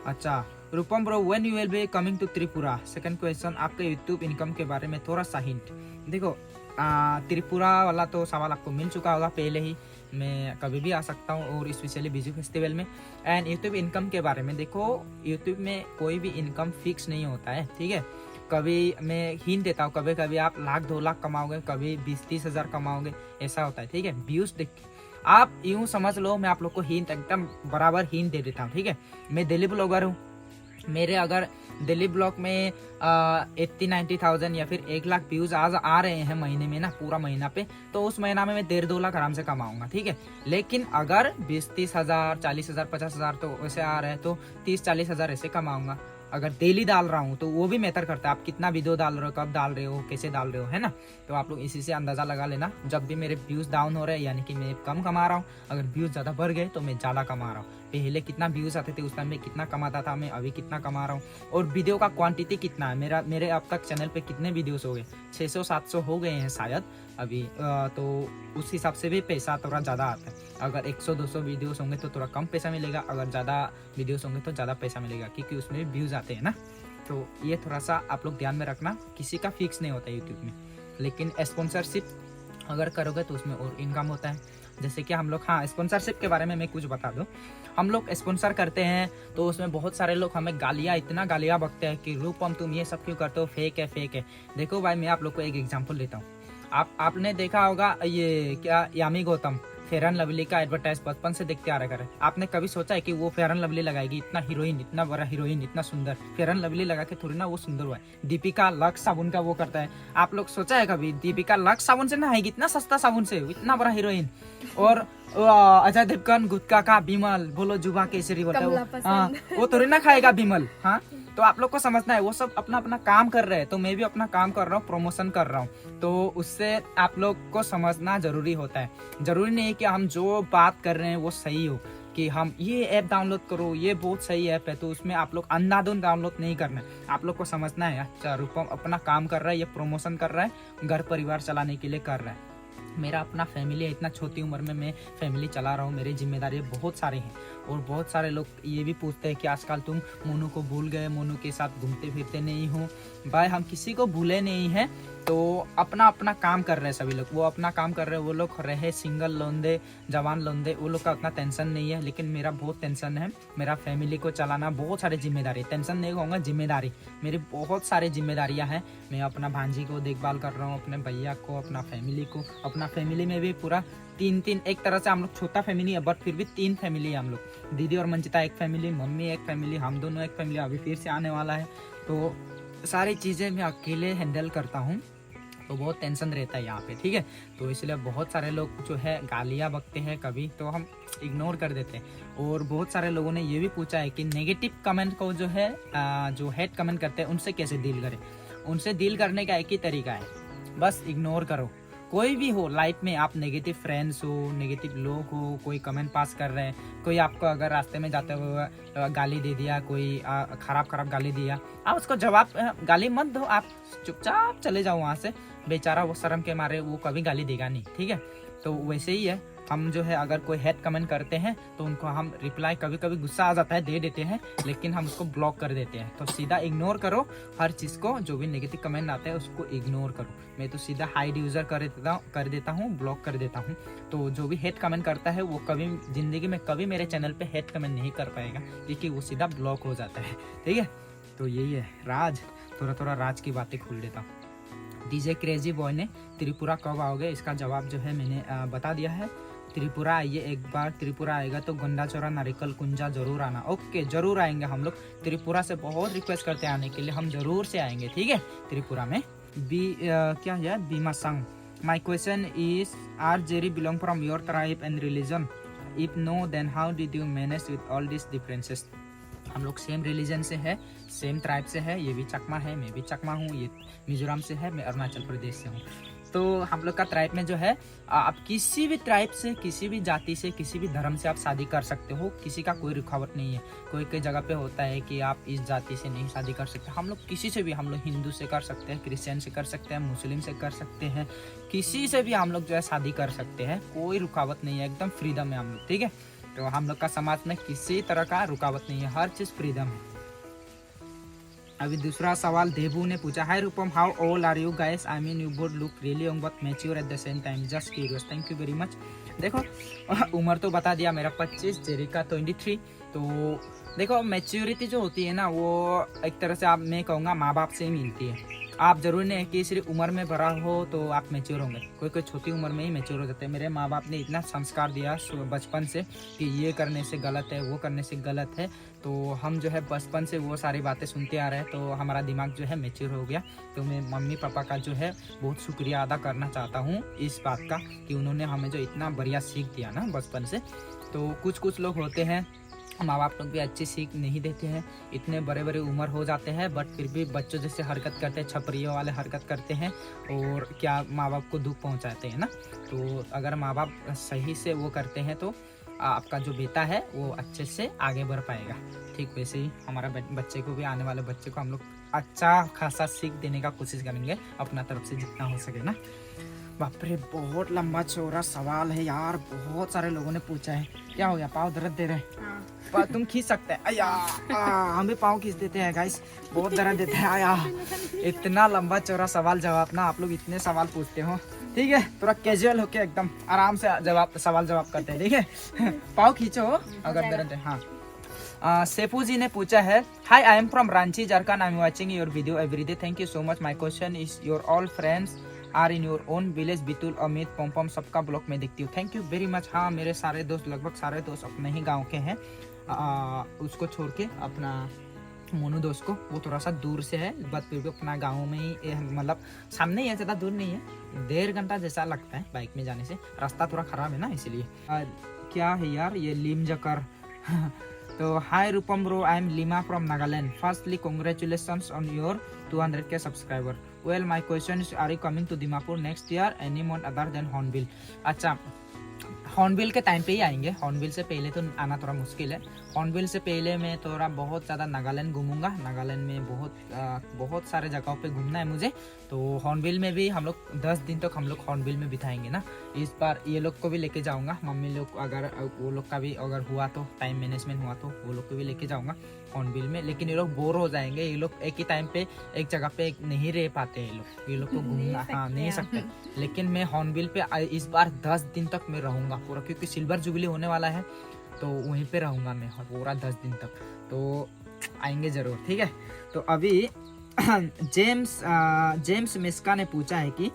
अच्छा, Rupam bro when you will be coming to Tripura. Second question, आपके यूट्यूब इनकम के बारे में थोड़ा सा हिंट। देखो त्रिपुरा वाला तो सवाल आपको मिल चुका होगा पहले ही, मैं कभी भी आ सकता हूँ, और स्पेशली बिजू फेस्टिवल में। एंड यूट्यूब इनकम के बारे में, देखो यूट्यूब में कोई भी इनकम फिक्स नहीं होता है, ठीक है। कभी मैं हिंट देता हूँ, कभी आप 1-2 लाख कमाओगे, कभी 20-30 हज़ार कमाओगे, ऐसा होता है, ठीक है। व्यूज देख आप यूँ समझ लो, मैं आप लोग को हिंट एकदम बराबर हिंट दे देता हूँ, ठीक है। मैं दिल्ली ब्लॉगर हूँ, मेरे अगर दिल्ली ब्लॉग में 80-90,000 या फिर 1 लाख व्यूज आज आ रहे हैं महीने में ना, पूरा महीना पे, तो उस महीना में मैं 1.5-2 लाख आराम से कमाऊंगा, ठीक है। लेकिन अगर 20-30 हज़ार, 40 हज़ार, 50 हज़ार तो वैसे आ रहे हैं, तो 30-40 हज़ार ऐसे कमाऊंगा। अगर डेली डाल रहा हूँ तो वो भी मैटर करता है। आप कितना वीडियो डाल रहे हो, कब डाल रहे हो, कैसे डाल रहे हो, है ना। तो आप लोग इसी से अंदाज़ा लगा लेना। जब भी मेरे व्यूज़ डाउन हो रहे हैं यानी कि मैं कम कमा रहा हूँ, अगर व्यूज़ ज़्यादा बढ़ गए तो मैं ज़्यादा कमा रहा हूँ। पहले कितना व्यूज़ आते थे उस टाइम में कितना कमाता था, मैं अभी कितना कमा रहा हूँ। और वीडियो का क्वांटिटी कितना है, मेरे अब तक चैनल पे कितने वीडियोस हो गए, 600-700 हो गए हैं शायद अभी। तो उस हिसाब से भी पैसा थोड़ा ज़्यादा आता है। अगर 100-200 वीडियोस होंगे तो थोड़ा कम पैसा मिलेगा, अगर ज़्यादा वीडियोस होंगे तो ज़्यादा पैसा मिलेगा, क्योंकि उसमें व्यूज़ आते हैं ना। तो ये थोड़ा सा आप लोग ध्यान में रखना, किसी का फिक्स नहीं होता यूट्यूब में। लेकिन स्पॉन्सरशिप अगर करोगे तो उसमें और इनकम होता है। जैसे कि हम लोग, हाँ, स्पॉन्सरशिप के बारे में मैं कुछ बता दूं। हम लोग स्पॉन्सर करते हैं तो उसमें बहुत सारे लोग हमें इतना गालियाँ बकते हैं कि रूपम तुम ये सब क्यों करते हो, फेक है। देखो भाई, मैं आप लोग को एक एग्जांपल देता हूँ। आपने देखा होगा ये क्या, Yami Gautam fair and lovely का एडवर्टाइज बचपन से देखते आ रहा है। आपने कभी सोचा है कि वो फेयर एंड लवली लगाएगी, इतना हीरोइन, इतना बड़ा हीरोइन, इतना सुंदर, फेयर एंड लवली लगा के थोड़ी ना वो सुंदर हुआ है। दीपिका लक्स साबुन का वो करता है, आप लोग सोचा है कभी दीपिका लक्स साबुन से नहाएगी, इतना सस्ता साबुन से, इतना बड़ा हीरोइन। और अजय देवगन गुटखा का बिमल, बोलो जुबा केसरी बोलता है, हाँ, वो थोड़ी ना खाएगा बिमल। हाँ, तो आप लोग को समझना है, वो सब अपना अपना काम कर रहे हैं, तो मैं भी अपना काम कर रहा हूँ, प्रमोशन कर रहा हूँ। तो उससे आप लोग को समझना जरूरी होता है। जरूरी नहीं है कि हम जो बात कर रहे हैं वो सही हो, कि हम ये ऐप डाउनलोड करो, ये बहुत सही ऐप है, तो उसमें आप लोग अंधाधुंध डाउनलोड नहीं करना है। आप लोग को समझना है, अच्छा रूपम अपना काम कर रहा है, ये प्रमोशन कर रहा है, घर परिवार चलाने के लिए कर रहा है। मेरा अपना फैमिली है, इतना छोटी उम्र में मैं फैमिली चला रहा हूँ, मेरी जिम्मेदारी बहुत सारी हैं। और बहुत सारे लोग ये भी पूछते हैं कि आजकल तुम मोनू को भूल गए, मोनू के साथ घूमते फिरते नहीं हो। भाई, हम किसी को भूले नहीं हैं, तो अपना अपना काम कर रहे हैं सभी लोग, वो अपना काम कर रहे हैं। वो लोग रहे सिंगल लोंदे, जवान लोंदे, वो लोग का उतना टेंशन नहीं है, लेकिन मेरा बहुत टेंशन है। मेरा फैमिली को चलाना बहुत सारी जिम्मेदारी, टेंशन नहीं कहूँगा, जिम्मेदारी, मेरी बहुत सारी जिम्मेदारियाँ हैं। मैं अपना भांजी को देखभाल कर रहा हूँ, अपने भैया को, अपना फैमिली को, अपना फैमिली में भी पूरा तीन एक तरह से हम लोग छोटा फैमिली है, बट फिर भी 3 फैमिली है हम लोग। दीदी और मंजिता एक फैमिली, मम्मी एक फैमिली, हम दोनों एक फैमिली, अभी फिर से आने वाला है। तो सारी चीज़ें मैं अकेले हैंडल करता हूँ, तो बहुत टेंशन रहता है यहाँ पे, ठीक है। तो इसलिए बहुत सारे लोग जो है गालियाँ बकते हैं कभी, तो हम इग्नोर कर देते हैं। और बहुत सारे लोगों ने ये भी पूछा है कि नेगेटिव कमेंट को जो है जो हेट कमेंट करते हैं उनसे कैसे डील करें। उनसे डील करने का एक ही तरीका है, बस इग्नोर करो। कोई भी हो लाइफ में, आप नेगेटिव फ्रेंड्स हो, नेगेटिव लोग हो, कोई कमेंट पास कर रहे हैं, कोई आपको अगर रास्ते में जाते हुए गाली दे दिया, कोई खराब गाली दिया, आप उसको जवाब गाली मत दो, आप चुपचाप चले जाओ वहाँ से। बेचारा वो शर्म के मारे वो कभी गाली देगा नहीं, ठीक है। तो वैसे ही है, हम जो है अगर कोई हेट कमेंट करते हैं तो उनको हम रिप्लाई, कभी कभी गुस्सा आ जाता है, दे देते हैं, लेकिन हम उसको ब्लॉक कर देते हैं। तो सीधा इग्नोर करो हर चीज़ को, जो भी नेगेटिव कमेंट आते हैं उसको इग्नोर करो। मैं तो सीधा हाइड यूज़र कर देता हूँ, ब्लॉक कर देता हूँ। तो जो भी हेट कमेंट करता है वो कभी ज़िंदगी में कभी मेरे चैनल पर हेट कमेंट नहीं कर पाएगा, क्योंकि वो सीधा ब्लॉक हो जाता है, ठीक है। तो यही है राज, थोड़ा राज की बातें खोल देता हूँ। डीजे क्रेजी बॉय ने त्रिपुरा कब आओगे, इसका जवाब जो है मैंने बता दिया है। त्रिपुरा आइए एक बार, त्रिपुरा आएगा तो गंडाचौरा नारिकल कुंजा जरूर आना। ओके, जरूर आएंगे हम लोग। त्रिपुरा से बहुत रिक्वेस्ट करते हैं आने के लिए, हम जरूर से आएंगे, ठीक है। त्रिपुरा में क्या है, बीमा संघ। My question is, are Jerry belong from your tribe and religion? If no, then how did you manage with all this differences? हम लोग सेम रिलीजन से है, सेम ट्राइब से है, ये भी चकमा है, मैं भी चकमा हूँ, ये मिजोरम से है, मैं अरुणाचल प्रदेश से हूँ। तो हम लोग का ट्राइब में जो है, आप किसी भी ट्राइब से, किसी भी जाति से, किसी भी धर्म से आप शादी कर सकते हो, किसी का कोई रुकावट नहीं है। कोई जगह पे होता है कि आप इस जाति से नहीं शादी कर सकते, हम लोग किसी से भी, हम लोग हिंदू से कर सकते हैं, क्रिश्चियन से कर सकते हैं, मुस्लिम से कर सकते हैं, किसी से भी हम लोग जो है शादी कर सकते हैं, कोई रुकावट नहीं है, एकदम फ्रीडम है हम लोग, ठीक है। तो हम लोग का समाज में किसी तरह का रुकावट नहीं है, हर चीज़ फ्रीडम है। अभी दूसरा सवाल देबू ने पूछा, hi Rupam, how old are you guys? I mean you both look really young but mature at the same time, just curious. Thank you very much. देखो उम्र तो बता दिया, मेरा 25, जेरी का 23। तो देखो मैच्योरिटी जो होती है ना, वो एक तरह से मैं कहूँगा माँ बाप से ही मिलती है। आप जरूरी नहीं है कि सिर्फ उम्र में बड़ा हो तो आप मैच्योर होंगे, कोई छोटी उम्र में ही मैच्योर हो जाते हैं। मेरे माँ बाप ने इतना संस्कार दिया बचपन से कि ये करने से गलत है, वो करने से गलत है, तो हम जो है बचपन से वो सारी बातें सुनते आ रहे हैं, तो हमारा दिमाग जो है मैच्योर हो गया। तो मैं मम्मी पापा का जो है बहुत शुक्रिया अदा करना चाहता हूँ इस बात का, कि उन्होंने हमें जो इतना बढ़िया सीख दिया ना बचपन से। तो कुछ लोग होते हैं माँ बाप लोग भी अच्छी सीख नहीं देते हैं, इतने बड़े बड़े उम्र हो जाते हैं बट फिर भी बच्चों जैसे हरकत करते हैं, छपरियों वाले हरकत करते हैं और क्या माँ बाप को दुख पहुंचाते हैं ना। तो अगर माँ बाप सही से वो करते हैं तो आपका जो बेटा है वो अच्छे से आगे बढ़ पाएगा। ठीक वैसे ही हमारा बच्चे को भी, आने वाले बच्चे को हम लोग अच्छा खासा सीख देने का कोशिश करेंगे अपना तरफ से जितना हो सके ना। बाप रे, बहुत लंबा चौड़ा सवाल है यार, बहुत सारे लोगों ने पूछा है। क्या हो गया, पाँव दर्द दे रहे हैं? तुम खींच सकते हैं? अया हम भी पाँव खींच देते हैं गाइस, बहुत दर्द देते हैं। आया इतना लंबा चौड़ा सवाल जवाब ना, आप लोग इतने सवाल पूछते हो, ठीक है थोड़ा कैजुअल होके एकदम आराम से सवाल जवाब करते हैं, ठीक है। पाँव खींचो अगर दर्द है। हाँ, सेफू जी ने पूछा है, hi I am from Ranchi Jharkhand, I am watching your video everyday, thank you so much. My question is your all friends are in your own village, Bitul, Amit, पम सबका ब्लॉग में देखती हूँ, थैंक यू वेरी मच। हाँ, मेरे सारे दोस्त, लगभग सारे दोस्त अपने ही गांव के हैं। उसको छोड़ के अपना मोनू दोस्त को, वो थोड़ा सा दूर से है बट फिर भी अपना गाँव में ही, मतलब सामने ही है, ज़्यादा दूर नहीं है, 1.5 घंटा जैसा लगता है बाइक में जाने से, रास्ता थोड़ा ख़राब है ना इसीलिए। क्या है यार ये लीम जकर। तो hi Rupam bro, I am Lima from Nagaland, firstly congratulations on your 200K subscriber. Well my question is, are you coming to Dimapur next year any month other than Hornbill? अच्छा, हॉर्नबिल के टाइम पे ही आएंगे, हॉर्नबिल से पहले तो आना थोड़ा मुश्किल है। हॉर्नबिल से पहले मैं थोड़ा बहुत ज़्यादा नागालैंड घूमूंगा, नागालैंड में बहुत सारे जगहों पे घूमना है मुझे। तो हॉर्नबिल में भी हम लोग 10 दिन तक हम लोग हॉर्नबिल में बिताएंगे ना। इस बार ये लोग को भी लेके जाऊंगा, मम्मी लोग, अगर वो लोग का भी अगर हुआ तो, टाइम मैनेजमेंट हुआ तो वो लोग को भी लेके जाऊंगा हॉर्नबिल में। लेकिन ये लोग बोर हो जाएंगे, ये लोग एक ही टाइम पे एक जगह पे नहीं रह पाते, ये लोग को घूमना हाँ नहीं सकते। लेकिन मैं हॉर्नबिल पे इस बार 10 दिन तक मैं रहूँगा पूरा, क्योंकि सिल्वर जुबली होने वाला है तो वहीं पे रहूँगा मैं पूरा 10 दिन तक। तो आएंगे ज़रूर, ठीक है। तो अभी जेम्स मिस्का ने पूछा है कि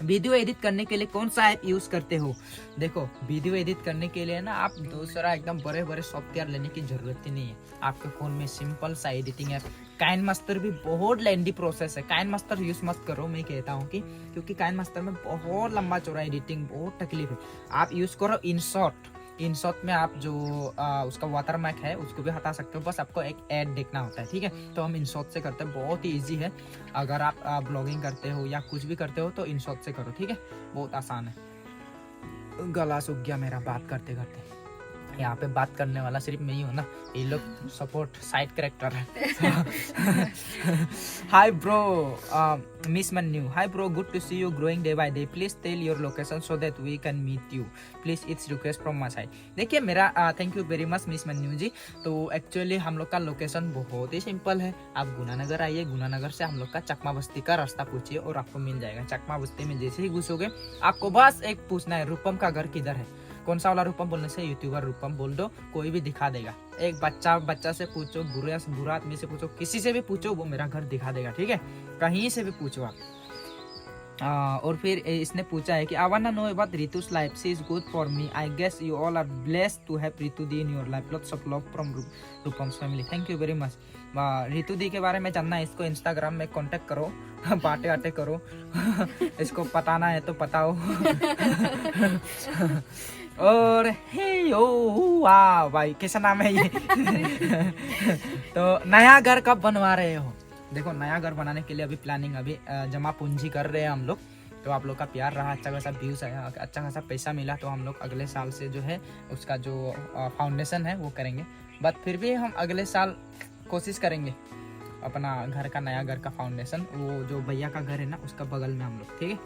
वीडियो एडिट करने के लिए कौन सा ऐप यूज़ करते हो? देखो, वीडियो एडिट करने के लिए ना आप दूसरा एकदम बड़े बड़े सॉफ्टवेयर लेने की ज़रूरत ही नहीं है। आपके फ़ोन में सिंपल सा एडिटिंग ऐप, काइन मास्टर भी बहुत लेंदी प्रोसेस है, काइन मास्टर यूज़ मत करो मैं कहता हूँ कि, क्योंकि काइन मास्टर में बहुत लंबा चौड़ा एडिटिंग, बहुत तकलीफ है। आप यूज़ करो इनशॉट में आप जो उसका वाटर मार्क है उसको भी हटा सकते हो, बस आपको एक ऐड देखना होता है, ठीक है। तो हम इनशॉट से करते हैं, बहुत ही इजी है। अगर आप ब्लॉगिंग करते हो या कुछ भी करते हो तो इनशॉट से करो, ठीक है, बहुत आसान है। गला सूख गया मेरा बात करते करते, यहाँ पे बात करने वाला सिर्फ मैं ही हूँ ना, ये लोग सपोर्ट साइड कैरेक्टर है। Hi bro, miss Mannu, hi bro, good to see you growing day by day, please tell your location so that we can meet you please, it's request from my side. देखिए मेरा thank you very much miss Mannu ji. तो actually हम लोग का location बहुत ही simple है, आप गुनानगर आइए, गुनानगर से हम लोग का चकमा बस्ती का रास्ता पूछिए और आपको मिल जाएगा। चकमा बस्ती में जैसे ही घुसोगे आपको बस एक पूछना है, रूपम का घर किधर है। कौन सा वाला रूपम बोलने से, यूट्यूबर रूपम बोल दो, कोई भी दिखा देगा। एक बच्चा से पूछो, बुरा आदमी से पूछो, किसी से भी पूछो, वो मेरा घर दिखा देगा, ठीक है, कहीं से भी पूछो आप। और फिर इसने पूछा है कि I want to know about Ritu's life, she is good for me, I guess you all are blessed to have Ritu दी in your life, lots of love from Rupam's family, thank you very much. Ritu दी के बारे में जानना है, इसको Instagram में contact करो, बातें आते करो। इसको पताना है तो पताओ। और हे ओ वाह भाई, कैसा नाम है ये? तो नया घर कब बनवा रहे हो? देखो, नया घर बनाने के लिए अभी प्लानिंग, अभी जमा पूंजी कर रहे हैं हम लोग। तो आप लोग का प्यार रहा, अच्छा खासा व्यूज आया, अच्छा खासा पैसा मिला, तो हम लोग अगले साल से जो है उसका जो फाउंडेशन है वो करेंगे। बट फिर भी हम अगले साल कोशिश करेंगे अपना घर का, नया घर का फाउंडेशन, वो जो भैया का घर है ना उसका बगल में हम लोग, ठीक है।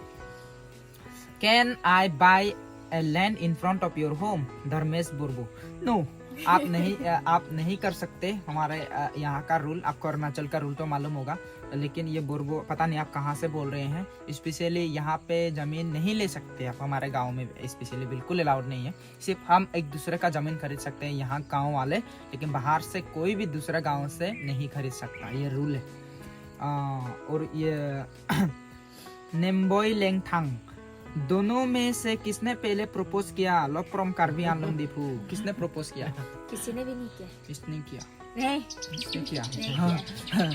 Can I buy a land in front of your home? Dharmesh Burbu, no, आप नहीं कर सकते। हमारे यहाँ का रूल, आपको अरुणाचल का रूल तो मालूम होगा, लेकिन ये बुर्बू पता नहीं आप कहाँ से बोल रहे हैं। स्पेशली यहाँ पे ज़मीन नहीं ले सकते आप, हमारे गांव में स्पेशली बिल्कुल अलाउड नहीं है। सिर्फ हम एक दूसरे का ज़मीन खरीद सकते हैं यहाँ गांव वाले, लेकिन बाहर से कोई भी दूसरा गांव से नहीं खरीद सकता, ये रूल है। और ये नेम्बोई लेंगथांग, दोनों में से किसने पहले प्रपोज किया? लव फ्रॉम कार्बी आंगलम दीपू, किसने प्रपोज किया? किसी ने भी नहीं किया। किसने किया? नहीं, किसने किया?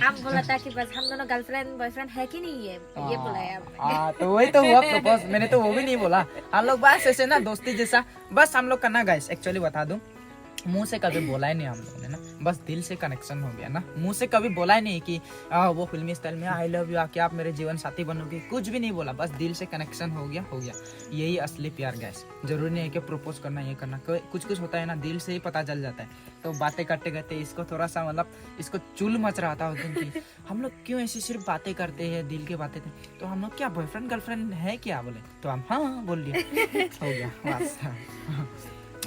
आप बोला था कि बस हम दोनों गर्लफ्रेंड बॉयफ्रेंड है कि नहीं है, ये बोला है आपने। तो वही तो हुआ प्रपोज, मैंने तो वो भी नहीं बोला। हम लोग बस ऐसे ना दोस्ती जैसा बस हम लोग करना। गाइस एक्चुअली बता दूं, मुंह से कभी बोला ही नहीं हम लोगों ने ना, बस दिल से कनेक्शन हो गया ना। मुंह से कभी बोला ही नहीं कि वो फिल्मी स्टाइल में आई लव यू आके आप मेरे जीवन साथी बनोगे, कुछ भी नहीं बोला, बस दिल से कनेक्शन हो गया। यही असली प्यार गैस। जरूरी नहीं है कि प्रपोज करना ये करना, कुछ कुछ होता है ना दिल से ही पता चल जाता है। तो बातें करते करते इसको थोड़ा सा मतलब इसको चुल मच रहा था उस दिन की हम लोग क्यों ऐसी सिर्फ बातें करते हैं, दिल की बातें थे। तो हम लोग क्या बॉयफ्रेंड गर्लफ्रेंड है क्या, बोले तो हम हाँ बोल लिया, हो गया बस।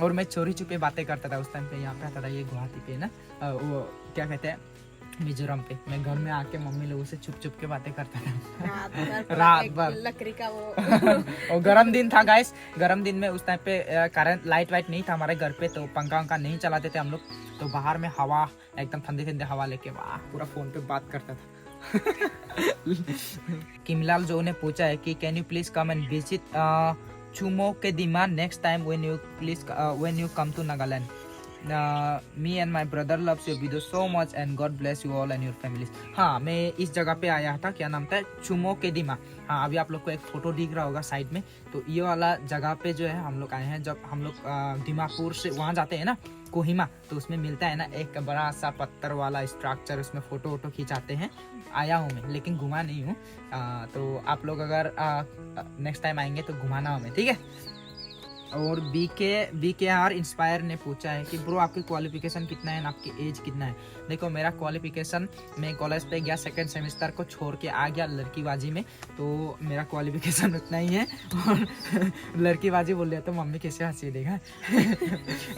और मैं चोरी छुपे बातें करता था उस टाइम पे, यहाँ पे आता था ये गुवाहाटी पे ना, वो क्या कहते हैं मिजोरम पे। मैं घर में आके मम्मी लोगों से छुप छुप के बातें करता था रात भर। लकड़ी का वो और गर्म दिन था गाइस, गर्म दिन में उस टाइम पे करंट लाइट वाइट नहीं था हमारे घर पे, तो पंखा वंखा नहीं चलाते थे हम लोग। तो बाहर में हवा एकदम ठंडे ठंडे हवा लेके वाह पूरा फोन पे बात करता था। किमलाल जो ने पूछा है कि can you please come and visit Chumoukedima next time when you come to Nagaland. Me and my brother loves your video so much and God bless you all and your families। हाँ मैं इस जगह पे आया था, क्या नाम था, चुमो के दिमा। हाँ अभी आप लोग को एक फोटो दिख रहा होगा साइड में, तो ये वाला जगह पे जो है हम लोग आए हैं। जब हम लोग दिमापुर से वहाँ जाते हैं ना कोहिमा, तो उसमें मिलता है ना एक बड़ा सा पत्थर वाला स्ट्रक्चर, उसमें फोटो वोटो खिंचाते हैं। आया हूँ मैं लेकिन घुमा नहीं हूँ, तो आप लोग अगर नेक्स्ट टाइम आएंगे तो घुमाना हमें, ठीक है। और BKR इंस्पायर ने पूछा है कि ब्रो आपकी क्वालिफिकेशन कितना है, आपकी एज कितना है। देखो मेरा क्वालिफिकेशन, मैं कॉलेज पे गया सेकंड सेमेस्टर को छोड़ के आ गया लड़कीबाजी में, तो मेरा क्वालिफिकेशन उतना ही है। और लड़कीबाजी बोल लिया तो मम्मी कैसे हंसी देगा।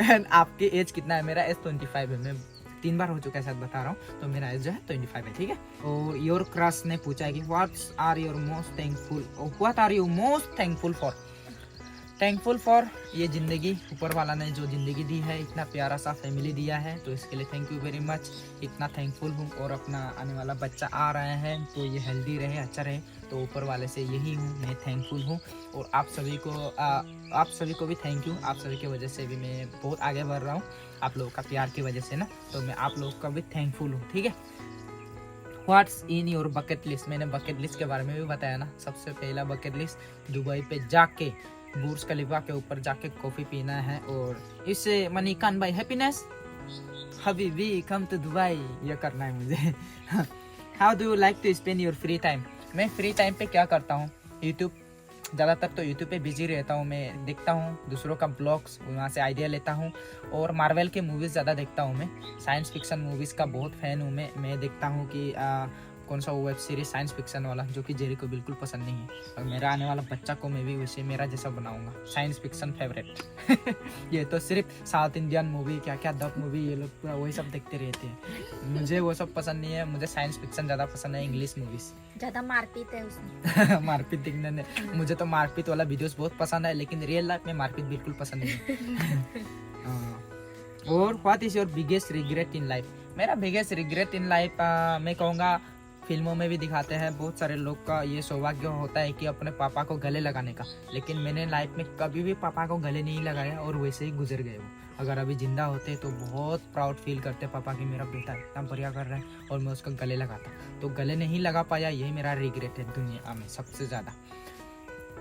एंड आपकी एज कितना है, मेरा एज 25 है। मैं 3 बार हो चुका है शायद बता रहा हूँ, तो मेरा एज जो है 25 है, ठीक है। और योर क्रश ने पूछा है कि what are you most thankful for. Thankful for ये ज़िंदगी, ऊपर वाला ने जो ज़िंदगी दी है, इतना प्यारा सा फैमिली दिया है, तो इसके लिए थैंक यू वेरी मच। इतना थैंकफुल हूँ। और अपना आने वाला बच्चा आ रहा है तो ये हेल्दी रहे, अच्छा रहे, तो ऊपर वाले से यही हूँ, मैं थैंकफुल हूँ। और आप सभी को भी थैंक यू। आप सभी की वजह से भी मैं बहुत आगे बढ़ रहा हूँ, आप लोगों का प्यार की वजह से ना, तो मैं आप लोगों का भी थैंकफुल हूँ, ठीक है। What's in your bucket list, मैंने बकेट लिस्ट के बारे में भी बताया ना। सबसे पहला बकेट लिस्ट दुबई पे जाके बुर्ज खलीफा के ऊपर जाके कॉफी पीना है, और इससे मनी कान बाई हैप्पीनेस हबीबी कम टू दुबई, ये करना है मुझे। How do you like to spend your free time. मैं फ्री टाइम पे क्या करता हूँ, यूट्यूब, ज़्यादातर तो यूट्यूब पे बिजी रहता हूँ। मैं देखता हूँ दूसरों का ब्लॉग्स, वहाँ से आइडिया लेता हूँ। और मार्वल के मूवीज़ ज़्यादा देखता हूँ मैं, साइंस फिक्शन मूवीज़ का बहुत फ़ैन हूँ मैं देखता हूँ कि कौन सा वेब सीरीज साइंस फिक्शन वाला, जो कि जेरी को बिल्कुल पसंद नहीं है। और मेरा आने वाला बच्चा को मैं भी वैसे मेरा जैसा बनाऊंगा, साइंस फिक्शन फेवरेट। ये तो सिर्फ साउथ इंडियन मूवी, क्या क्या दब मूवी, ये लोग पूरा वही सब देखते रहते हैं। मुझे वो सब पसंद नहीं है, मुझे साइंस फिक्शन ज़्यादा पसंद है, इंग्लिश मूवीज। ज्यादा मारपीट है उसमें। मारपीट दिखने ने, मुझे तो मारपीट वाला वीडियोस बहुत पसंद है, लेकिन रियल लाइफ में मारपीट बिल्कुल पसंद नहीं है। और what is your biggest regret in life. मेरा बिगेस्ट रिग्रेट इन लाइफ मैं कहूँगा, फिल्मों में भी दिखाते हैं, बहुत सारे लोग का ये सौभाग्य होता है कि अपने पापा को गले लगाने का, लेकिन मैंने लाइफ में कभी भी पापा को गले नहीं लगाया, और वैसे ही गुजर गए वो। अगर अभी जिंदा होते तो बहुत प्राउड फील करते पापा कि मेरा बेटा इतना बढ़िया कर रहा है, और मैं उसका गले लगाता, तो गले नहीं लगा पाया, यही मेरा रिग्रेट है दुनिया में सबसे ज़्यादा।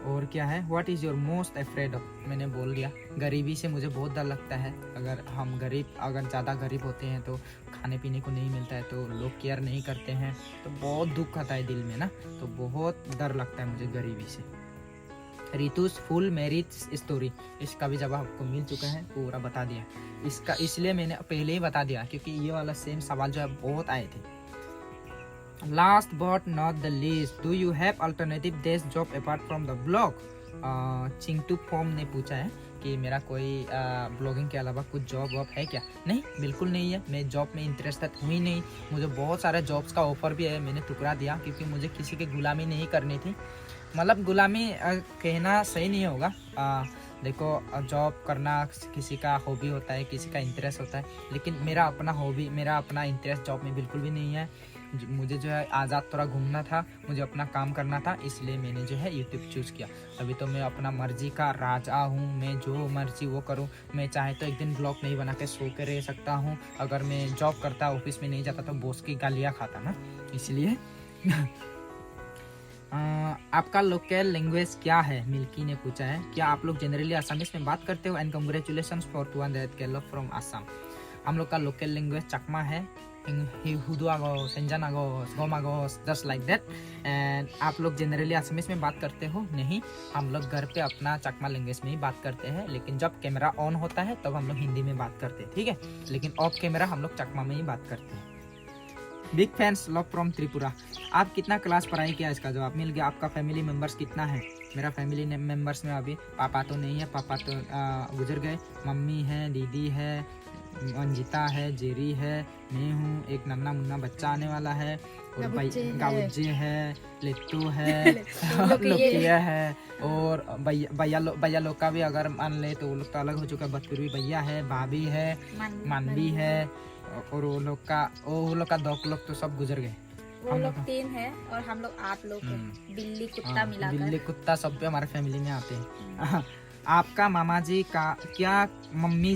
और क्या है, what is your most afraid of. मैंने बोल दिया, गरीबी से मुझे बहुत डर लगता है। अगर हम अगर ज़्यादा गरीब होते हैं तो खाने पीने को नहीं मिलता है, तो लोग केयर नहीं करते हैं, तो बहुत दुख आता है दिल में ना, तो बहुत डर लगता है मुझे गरीबी से। रितुस फुल मैरिज स्टोरी, इसका भी जवाब आपको मिल चुका है, पूरा बता दिया इसका, इसलिए मैंने पहले ही बता दिया क्योंकि ये वाला सेम सवाल जो है बहुत आए थे। Last but not the least, do you have alternative days job apart from the blog? Chintu form ने पूछा है कि मेरा कोई ब्लॉगिंग के अलावा कुछ जॉब वॉब है क्या। नहीं, बिल्कुल नहीं है, मैं जॉब में इंटरेस्टेड हुई नहीं। मुझे बहुत सारे जॉब्स का ऑफर भी है, मैंने ठुकरा दिया क्योंकि मुझे किसी की गुलामी नहीं करनी थी। मतलब गुलामी कहना सही नहीं होगा। देखो, जॉब करना किसी का हॉबी होता है, किसी का इंटरेस्ट होता है, लेकिन मेरा अपना हॉबी, मेरा अपना इंटरेस्ट जॉब में बिल्कुल भी नहीं है। मुझे जो है आज़ाद थोड़ा घूमना था, मुझे अपना काम करना था, इसलिए मैंने जो है यूट्यूब चूज़ किया। अभी तो मैं अपना मर्जी का राजा हूँ, मैं जो मर्जी वो करूँ। मैं चाहे तो एक दिन ब्लॉग नहीं बना के सो के रह सकता हूँ। अगर मैं जॉब करता, ऑफिस में नहीं जाता तो बॉस की गालियाँ खाता ना, इसलिए। आपका लोकल लैंग्वेज क्या है, मिल्की ने पूछा है। क्या आप लोग जनरली आसामीज में बात करते हो? एंड कांग्रेचुलेशंस फॉर 200 के फ्रॉम आसाम। हम लोग का लोकल लैंग्वेज चकमा है, हुदुआगो, सेंजानागो, गोमागो, जस्ट लाइक दैट। एंड आप लोग जनरली आसामीज में बात करते हो? नहीं, हम लोग घर पे अपना चकमा लैंग्वेज में ही बात करते हैं, लेकिन जब कैमरा ऑन होता है तब हम लोग हिंदी में बात करते हैं, ठीक है। लेकिन ऑफ कैमरा हम लोग चकमा में ही बात करते हैं। Big fans, love from Tripura. आप कितना क्लास पढ़ाई किया? इसका जवाब मिल गया। आपका फैमिली मेंबर्स कितना है? मेरा फैमिली मेंबर्स में अभी पापा तो नहीं है, पापा तो गुजर गए। मम्मी है, दीदी है, अंजिता है, जेरी है, मैं हूँ, एक नन्ना मुन्ना बच्चा आने वाला है, और गाउजे है, लेट्टू है, लोकिया है, और भैया लोग का भी अगर मान ले तो वो लोग तो अलग हो चुका है। बतपुरी भैया है, भाभी है, मानवी है, और वो लोग का 2 लोग तो सब गुजर गए। वो लोग 3 है और हम लोग 8 लोग हैं, बिल्ली कुत्ता मिलाकर। बिल्ली कुत्ता सब पे हमारे फैमिली में आते हैं। आपका मामा जी का क्या, मम्मी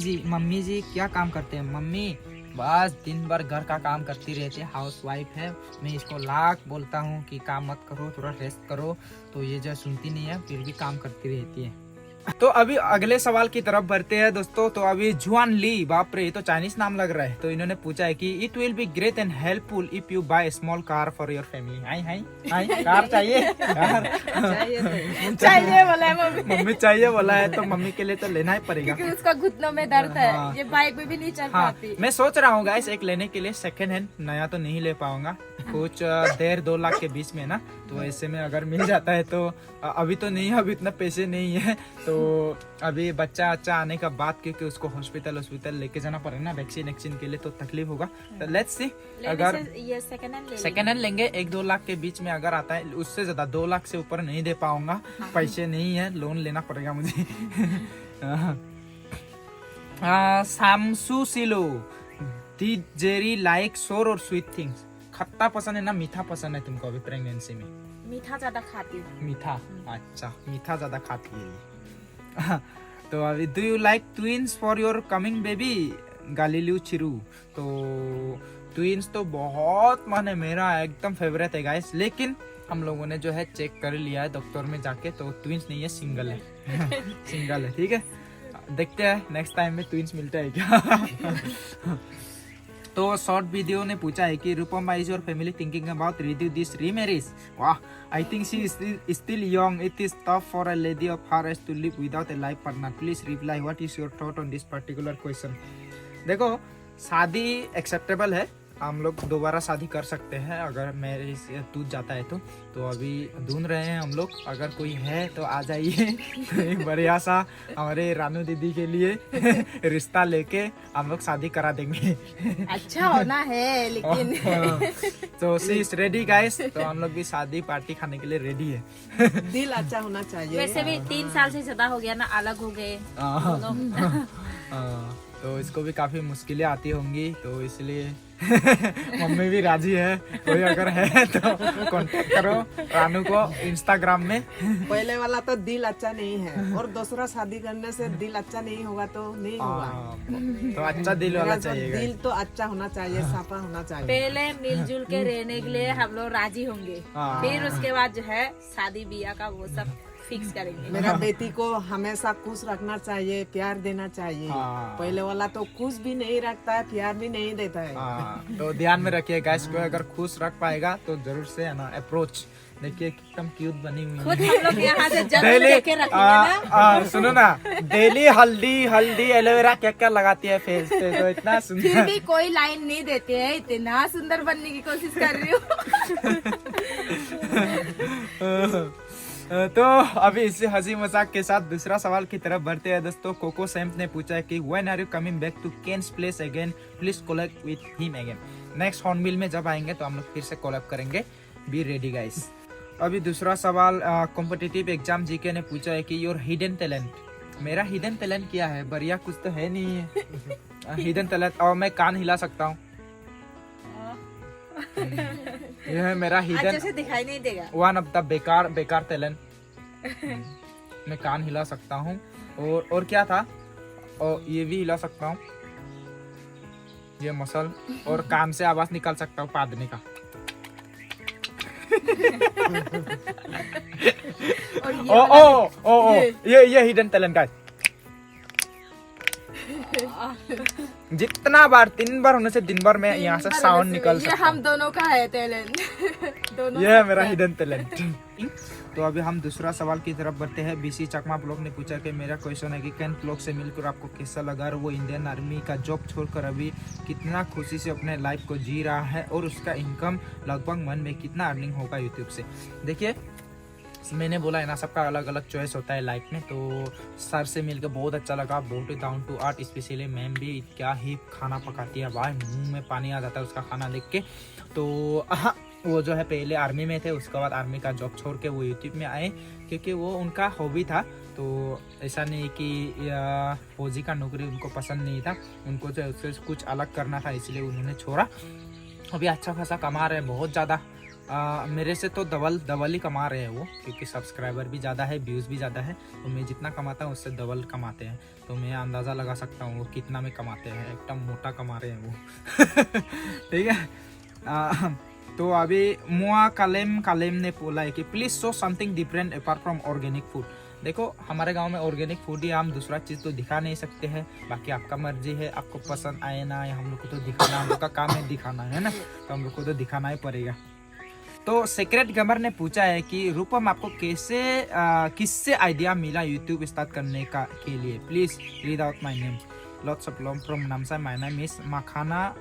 जी क्या काम करते हैं? मम्मी बस दिन भर घर का काम करती रहती है, हाउस वाइफ है। मैं इसको लाख बोलता हूँ कि काम मत करो, थोड़ा रेस्ट करो, तो ये जो सुनती नहीं है, फिर भी काम करती रहती है। तो अभी अगले सवाल की तरफ बढ़ते हैं दोस्तों। तो अभी जुआन ली, बाप रे ये तो चाइनीज नाम लग रहा है। तो इन्होंने पूछा है कि it will be great and helpful if you by small car for your family. High car चाहिए? चाहिए बोला है मम्मी चाहिए बोला है, तो मम्मी के लिए तो लेना ही पड़ेगा, क्योंकि उसका घुटनों में दर्द है। हाँ। ये बाइक में भी नहीं चल पाती। मैं सोच रहा हूँ गाइस एक लेने के लिए, सेकंड हैंड, नया तो नहीं ले पाऊंगा, कुछ 1.5-2 लाख के बीच में ना। तो ऐसे में अगर मिल जाता है तो अभी तो नहीं है, अभी इतना पैसे नहीं है। तो अभी बच्चा आने का बाद, क्योंकि उसको हॉस्पिटल लेके जाना पड़ेगा ना वैक्सीन के लिए, तो तकलीफ होगा। तो लेट्स सी, अगर ये सेकंड हैंड लेंगे 1-2 लाख के बीच में अगर आता है, उससे ज्यादा 2 लाख से ऊपर नहीं दे पाऊंगा, पैसे नहीं है, लोन लेना पड़ेगा मुझे। सामसू सिलो, दी जेरी लाइक सोर और स्वीट थिंग्स। खट्टा पसंद है ना मीठा पसंद है तुमको अभी प्रेगनेंसी में? मीठा ज्यादा खाती हूँ। मीठा, अच्छा मीठा ज्यादा खाती है। तो अभी do you like twins for your coming baby? Galilu Chiru. तो ट्विंस तो बहुत मन है मेरा, एकदम फेवरेट है गाइस। लेकिन हम लोगों ने जो है चेक कर लिया है डॉक्टर में जाके, तो ट्विंस नहीं है, सिंगल है। सिंगल है, ठीक है। देखते हैं नेक्स्ट टाइम में ट्विंस मिलते हैं क्या। तो शॉर्ट वीडियो ने पूछा है कि Rupam is your family thinking about Ritu दिस रीमैरिज? वाह, I think she is still young, it is tough for a lady of her age to live without a life partner. Please reply, what is your thought on this particular question. देखो, शादी acceptable है, हम लोग दोबारा शादी कर सकते हैं अगर मेरे से टूट जाता है तो अभी ढूंढ रहे हैं हम लोग, अगर कोई है तो आ जाइए। तो एक बढ़िया सा हमारे रानू दीदी के लिए रिश्ता लेके हम लोग शादी करा देंगे। अच्छा होना है लेकिन। तो शी इज रेडी गाइस, तो हम लोग भी शादी पार्टी खाने के लिए रेडी है। दिल अच्छा होना चाहिए। वैसे भी 3 साल से ज्यादा हो गया ना, अलग हो गए तो इसको भी काफी मुश्किलें आती होंगी, तो इसलिए मम्मी भी राजी है। कोई अगर है तो कांटेक्ट करो रानू को इंस्टाग्राम में। पहले वाला तो दिल अच्छा नहीं है, और दूसरा शादी करने से दिल अच्छा नहीं होगा तो नहीं होगा। तो अच्छा दिल वाला तो चाहिए। दिल तो अच्छा होना चाहिए, साफा होना चाहिए। पहले मिलजुल के रहने के लिए हम लोग राजी होंगे, फिर उसके बाद जो है शादी ब्याह का वो सब फिक्स करेंगे। मेरा बेटी को हमेशा खुश रखना चाहिए, प्यार देना चाहिए। पहले वाला तो खुश भी नहीं रखता है, प्यार भी नहीं देता है। तो ध्यान में रखिए गाइस, कोई अगर खुश रख पाएगा तो जरूर से है ना अप्रोच। देखिए एकदम क्यूट बनी हुई खुद हम लोग यहाँ से जरूर लेके रखेंगे ना। सुनो ना, डेली हल्दी एलोवेरा क्या क्या लगाती है फेस पे, तो इतना सुंदर। फिर भी कोई लाइन नहीं देते हैं, इतना सुंदर बनने की कोशिश कर रही हूँ। तो अभी इसी हंसी मजाक के साथ दूसरा सवाल की तरफ बढ़ते हैं दोस्तों। कोको सैम्प ने पूछा है कि when are you coming back to Ken's place again, please collab with him again. Next Hornbill में जब आएंगे तो हम लोग फिर से कोलैब करेंगे, बी रेडी गाइस। अभी दूसरा सवाल कॉम्पिटिटिव एग्जाम जीके ने पूछा है कि योर हिडन टैलेंट। मेरा हिडन टैलेंट क्या है? बढ़िया कुछ तो है नहीं है हिडन टैलेंट। और मैं कान हिला सकता हूँ, यह है मेरा हिडन, अच्छे से दिखाई नहीं देगा। वन ऑफ द बेकार टैलेंट। मैं कान हिला सकता हूँ, और क्या था, और ये भी हिला सकता हूँ, ये मसल, और कान से आवाज निकाल सकता हूँ पादने का। और ये ओ ओ ओ ओ ये हिडन टैलेंट गाइस। जितना बार 3 बार होने से दिन भर में यहाँ से साउंड निकल ये सकता हम दोनों का है टैलेंट। दोनों ये है मेरा हिडन टैलेंट। तो अभी हम दूसरा सवाल की तरफ बढ़ते हैं। बीसी चकमा ब्लॉग ने पूछा कि मेरा क्वेश्चन है कि कैन ब्लॉग से मिलकर आपको कैसा लगा और वो इंडियन आर्मी का जॉब छोड़कर अभी कितना खुशी से अपने लाइफ को जी रहा है और उसका इनकम लगभग मन में कितना अर्निंग होगा यूट्यूब से। देखिए मैंने बोला है ना, सबका अलग अलग चॉइस होता है लाइफ में। तो सर से मिलकर बहुत अच्छा लगा, बहुत ही down to earth. Specially ma'am भी क्या ही खाना पकाती है भाई, मुंह में पानी आ जाता है उसका खाना देख के। तो वो जो है पहले आर्मी में थे, उसके बाद आर्मी का जॉब छोड़ के वो यूट्यूब में आए क्योंकि वो उनका हॉबी था। तो ऐसा नहीं कि फौजी का नौकरी उनको पसंद नहीं था, उनको जो उससे कुछ अलग करना था, इसलिए उन्होंने छोड़ा। अभी अच्छा खासा कमा रहे हैं, बहुत ज़्यादा, मेरे से तो डबल ही कमा रहे हैं वो, क्योंकि सब्सक्राइबर भी ज़्यादा है, व्यूज़ भी ज़्यादा है। तो मैं जितना कमाता हूँ उससे डबल कमाते हैं। तो मैं अंदाज़ा लगा सकता हूँ वो कितना में कमाते हैं, एकदम मोटा कमा रहे हैं वो। ठीक है। तो अभी मुआ कालेम ने बोला है कि please show something different apart from organic food. देखो हमारे गांव में ऑर्गेनिक फूड ही, हम दूसरा चीज़ तो दिखा नहीं सकते हैं, बाकी आपका मर्जी है, आपको पसंद आए ना आए, हम लोग को तो दिखाना, हम लोग का काम है दिखाना, है ना, तो हम लोग को तो दिखाना ही पड़ेगा। तो सीक्रेट गेमर ने पूछा है कि रूपम आपको किससे आइडिया मिला यूट्यूब स्टार्ट करने का के लिए, please read out my name, lots of love from Namsa, my name is मखाना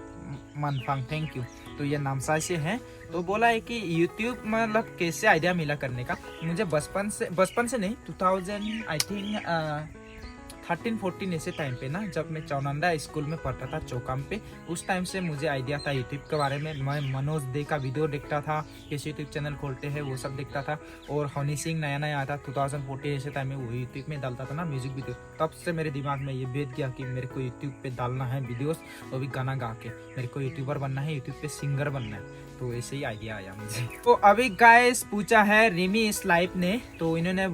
मनफांग, थैंक यू। तो ये नामसा से है। तो बोला है कि यूट्यूब मतलब कैसे आइडिया मिला करने का, मुझे बचपन से नहीं, 2000 आई थिंक 13-14 ऐसे टाइम पे ना, जब मैं चौनंदा स्कूल में पढ़ता था चौकाम पे, उस टाइम से मुझे आइडिया था यूट्यूब के बारे में। मैं मनोज दे का वीडियो देखता था, कैसे यूट्यूब चैनल खोलते हैं वो सब देखता था। और हनी सिंह नया आता 2014 ऐसे टाइम में, वो यूट्यूब में डालता था ना म्यूजिक वीडियो। तब से मेरे दिमाग में ये बैठ गया कि मेरे को यूट्यूब पे डालना है वीडियोस, वो भी गाना गा के, मेरे को यूट्यूबर बनना है, यूट्यूब पे सिंगर बनना है। तो ऐसे ही आइडिया आया मुझे। तो अभी गाइस पूछा है रिमी इस लाइफ ने, तो इन्होंने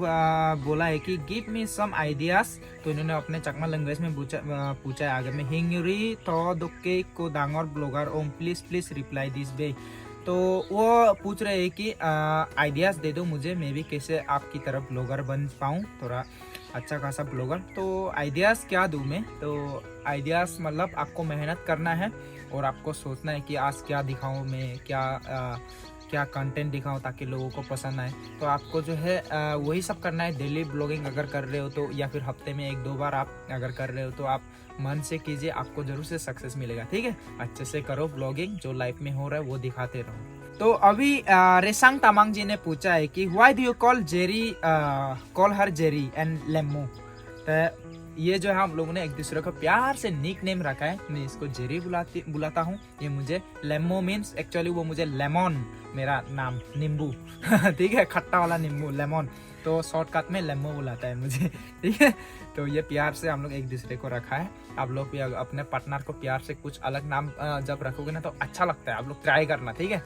बोला है कि गिव मी सम आइडियाज। तो इन्होंने अपने चकमा लैंग्वेज में पूछा है आगे में, हिंगरी तो दुक्के को डांगोर ब्लॉगर ओम प्लीज रिप्लाई दिस वे। तो वो पूछ रहे हैं कि आइडियाज दे दो मुझे, मैं भी कैसे आपकी तरफ ब्लॉगर बन पाऊँ, थोड़ा अच्छा खासा ब्लॉगर। तो आइडियाज़ क्या दूँ मैं, तो आइडियाज़ मतलब आपको मेहनत करना है और आपको सोचना है कि आज क्या दिखाऊं मैं, क्या कंटेंट दिखाऊं ताकि लोगों को पसंद आए। तो आपको जो है वही सब करना है। डेली ब्लॉगिंग अगर कर रहे हो तो, या फिर हफ्ते में 1-2 बार आप अगर कर रहे हो तो आप मन से कीजिए, आपको जरूर से सक्सेस मिलेगा। ठीक है, अच्छे से करो ब्लॉगिंग, जो लाइफ में हो रहा है वो दिखाते रहो। तो अभी रेसांग तामांग जी ने पूछा है कि why do you call her Jerry and Lemo. तो ये जो है हम लोगों ने एक दूसरे को प्यार से निक नेम रखा है। मैं इसको जेरी बुलाता हूँ, ये मुझे लेमो मीन्स, एक्चुअली वो मुझे लेमन, मेरा नाम नींबू। ठीक है, खट्टा वाला नींबू, लेमन। तो शॉर्टकट में लेमो बुलाता है मुझे। ठीक है, तो ये प्यार से हम लोग एक दूसरे को रखा है। आप लोग भी अपने पार्टनर को प्यार से कुछ अलग नाम जब रखोगे ना तो अच्छा लगता है। आप लोग ट्राई करना, ठीक है,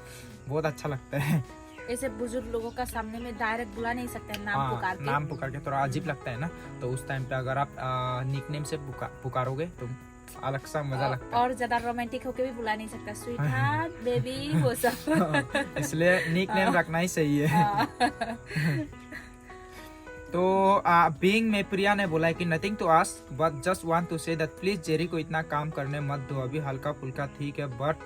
बहुत अच्छा लगता है। ऐसे बुजुर्ग लोगों का सामने में डायरेक्ट बुला नहीं सकते, नाम पुकार के थोड़ा अजीब लगता है ना। तो उस टाइम पे अगर आप निकनेम से पुकारोगे तो अलग सा मजा लगता है। और ज्यादा रोमांटिक होके भी बुला नहीं सकता, स्वीट हार्ट, बेबी, वो सब। इसलिए निकनेम रखना ही सही है। तो बीइंग में प्रिया ने बोला है कि nothing to ask but just want to say that please Jerry को इतना काम करने मत दो, अभी हल्का फुल्का ठीक है, बट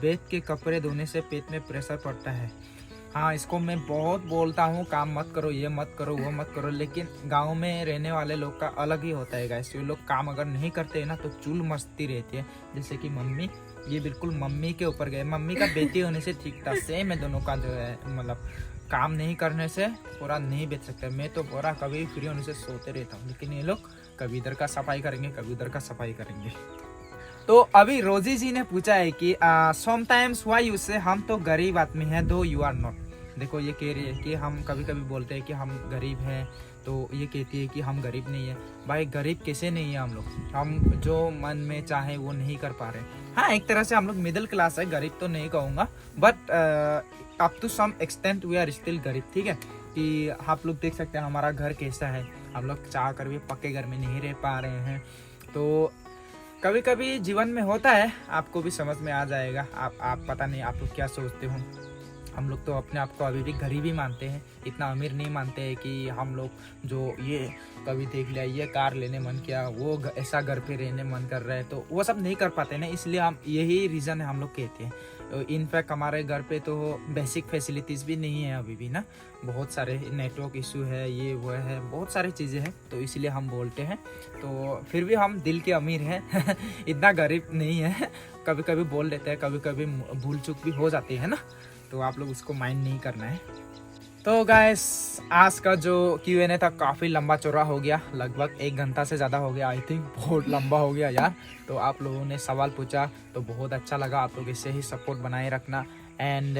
बेड के कपड़े धोने से पेट में प्रेशर पड़ता है। हाँ, इसको मैं बहुत बोलता हूँ, काम मत करो, ये मत करो, वो मत करो, लेकिन गांव में रहने वाले लोग का अलग ही होता है गाइस। ये लोग काम अगर नहीं करते हैं ना तो चुल मस्ती रहती है। जैसे कि मम्मी, ये बिल्कुल मम्मी के ऊपर गए, मम्मी का बेटी होने से ठीक था, सेम है दोनों का जो है, मतलब काम नहीं करने से पूरा नहीं बेच सकते। मैं तो पूरा कभी फ्री होने से सोते रहता हूँ, लेकिन ये लोग कभी इधर का सफाई करेंगे, कभी उधर का सफाई करेंगे। तो अभी रोजी जी ने पूछा है कि समटाइम्स व्हाई यू से हम तो गरीब आदमी हैं दो यू आर नॉट। देखो ये कह रही है कि हम कभी कभी बोलते हैं कि हम गरीब हैं, तो ये कहती है कि हम गरीब नहीं है। भाई गरीब कैसे नहीं है हम लोग, हम जो मन में चाहे वो नहीं कर पा रहे। हाँ, एक तरह से हम लोग मिडिल क्लास है, गरीब तो नहीं कहूँगा, but up to some extent we are still गरीब। ठीक है, कि आप लोग देख सकते हैं हमारा घर कैसा है, हम लोग चाह कर भी पक्के घर में नहीं रह पा रहे हैं। तो कभी कभी जीवन में होता है, आपको भी समझ में आ जाएगा। आप पता नहीं आप लोग क्या सोचते हो। हम लोग तो अपने आप को अभी भी गरीब ही मानते हैं, इतना अमीर नहीं मानते हैं कि हम लोग जो ये कभी देख लिया, ये कार लेने मन किया, वो ऐसा घर पे रहने मन कर रहा है, तो वो सब नहीं कर पाते ना, इसलिए हम यही रीज़न है हम लोग कहते हैं। इनफैक्ट हमारे घर पे तो बेसिक फैसिलिटीज़ भी नहीं है अभी भी ना, बहुत सारे नेटवर्क इशू है, ये वो है, बहुत सारी चीज़ें हैं, तो इसलिए हम बोलते हैं। तो फिर भी हम दिल के अमीर हैं इतना गरीब नहीं है, कभी कभी बोल देते हैं, कभी कभी भूल चूक भी हो जाती है ना, तो आप लोग उसको माइंड नहीं करना है। तो गाइस आज का जो Q&A था काफ़ी लंबा चौड़ा हो गया, लगभग 1 घंटा से ज़्यादा हो गया, आई थिंक बहुत लंबा हो गया यार। तो आप लोगों ने सवाल पूछा तो बहुत अच्छा लगा, आप लोग इससे ही सपोर्ट बनाए रखना। एंड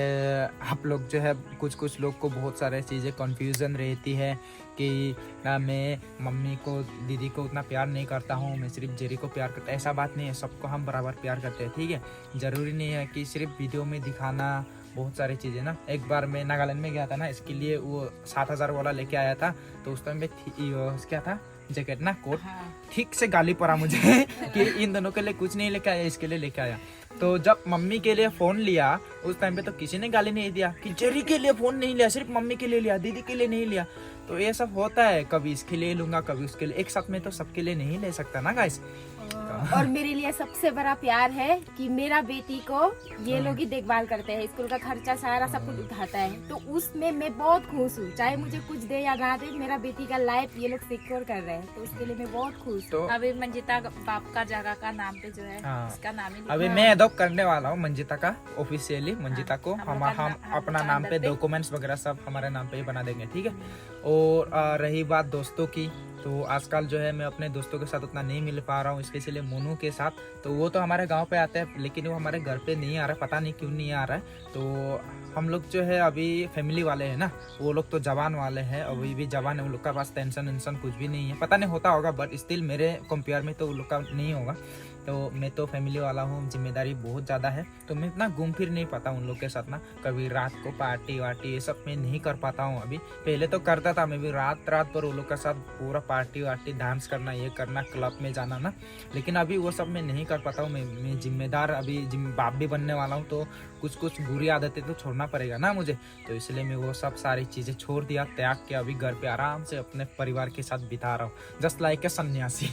आप लोग जो है कुछ लोग को बहुत सारे चीज़ें कन्फ्यूज़न रहती है कि मैं मम्मी को दीदी को उतना प्यार नहीं करता हूँ, मैं सिर्फ जेरी को प्यार करता, ऐसा बात नहीं है, सबको हम बराबर प्यार करते हैं, ठीक है। ज़रूरी नहीं है कि सिर्फ वीडियो में दिखाना, बहुत सारी चीज़ें ना। एक बार मैं नागालैंड में गया था ना, इसके लिए वो 7,000 वाला लेके आया था, तो उस टाइम में क्या था जैकेट ना, कोट, ठीक से गाली पड़ा मुझे कि इन दोनों के लिए कुछ नहीं लेके आया, इसके लिए लेके आया। तो जब मम्मी के लिए फ़ोन लिया उस टाइम पे तो किसी ने गाली नहीं दिया कि जेरी के लिए फ़ोन नहीं लिया, सिर्फ मम्मी के लिए लिया, दीदी के लिए नहीं लिया। तो ये सब होता है, कभी इसके लिए लूँगा, कभी उसके लिए, एक साथ में तो सबके लिए नहीं ले सकता ना गाइस। और मेरे लिए सबसे बड़ा प्यार है कि मेरा बेटी को ये लोग ही देखभाल करते हैं, स्कूल का खर्चा सारा सब कुछ उठाता है, तो उसमें मैं बहुत खुश हूँ। चाहे मुझे कुछ दे या ना दे, मेरा बेटी का लाइफ ये लोग सिक्योर कर रहे हैं, तो उसके लिए मैं बहुत खुश हूँ। तो अभी मंजिता बाप का जगह का नाम पे जो है हाँ। उसका नाम ही अभी मैं अडॉप्ट करने वाला हूँ मंजिता का, ऑफिशियली मंजिता को हम अपना नाम पे डॉक्यूमेंट्स वगैरह सब हमारे नाम पे ही बना देंगे, ठीक है। और रही बात दोस्तों की, तो आजकल जो है मैं अपने दोस्तों के साथ उतना नहीं मिल पा रहा हूँ, स्पेशली मोनू के साथ। तो वो तो हमारे गांव पे आते हैं, लेकिन वो हमारे घर पे नहीं आ रहा है, पता नहीं क्यों नहीं आ रहा है। तो हम लोग जो है अभी फैमिली वाले हैं ना, वो लोग तो जवान वाले हैं, अभी भी जवान है, उन लोग का पास टेंशन वेंशन कुछ भी नहीं है, पता नहीं होता होगा, बट स्टिल मेरे कंपेयर में तो उन लोग का नहीं होगा। तो मैं तो फैमिली वाला हूँ, जिम्मेदारी बहुत ज़्यादा है, तो मैं इतना घूम फिर नहीं पाता उन लोग के साथ ना। कभी रात को पार्टी वार्टी ये सब मैं नहीं कर पाता हूँ अभी, पहले तो करता था मैं भी, रात पर उन लोग के साथ पूरा पार्टी वार्टी, डांस करना, ये करना, क्लब में जाना ना, लेकिन अभी वो सब मैं नहीं कर पाता हूँ। मैं जिम्मेदार अभी बाप भी बनने वाला हूँ, तो कुछ बुरी आदतें तो छोड़ना पड़ेगा ना मुझे, तो इसलिए मैं वो सब सारी चीज़ें छोड़ दिया, त्याग के अभी घर पे आराम से अपने परिवार के साथ बिता रहा हूँ, जस्ट लाइक ए सन्यासी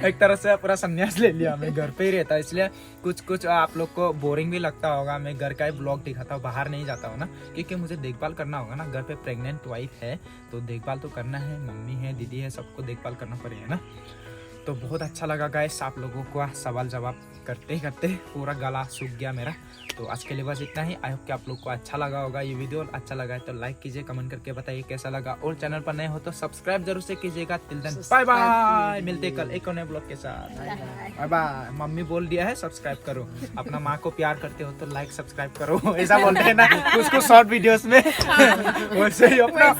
एक तरह से पूरा सन्यास ले लिया, मैं घर पे ही रहता, इसलिए कुछ आप लोग को बोरिंग भी लगता होगा, मैं घर का ही ब्लॉग दिखाता हूँ, बाहर नहीं जाता हूँ ना, क्योंकि मुझे देखभाल करना होगा ना, घर पे प्रेग्नेंट वाइफ है तो देखभाल तो करना है, मम्मी है, दीदी है, सबको देखभाल करना पड़ेगा ना। तो बहुत अच्छा लगा गाइस, आप लोगों को सवाल जवाब करते करते पूरा गला सूख गया मेरा। तो आज के लिए बस इतना ही, आई होप कि आप लोग को अच्छा लगा होगा ये वीडियो, अच्छा लगा है तो लाइक कीजिए, कमेंट करके बताइए कैसा लगा, और चैनल पर नए हो तो सब्सक्राइब जरूर से कीजिएगा। टिल देन बाय बाय, मिलते कल एक नए ब्लॉग के साथ, बाय बाय। मम्मी बोल दिया है सब्सक्राइब करो, अपना माँ को प्यार करते हो तो लाइक सब्सक्राइब करो, ऐसा बोलते हैं ना कुछ शॉर्ट वीडियोस में वैसे ही अपना,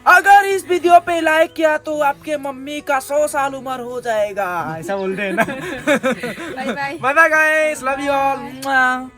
अगर इस वीडियो पे लाइक किया तो आपके मम्मी का 100 साल उम्र हो जाएगा, ऐसा बोलते हैं ना। Bye bye bye bye guys, love you all.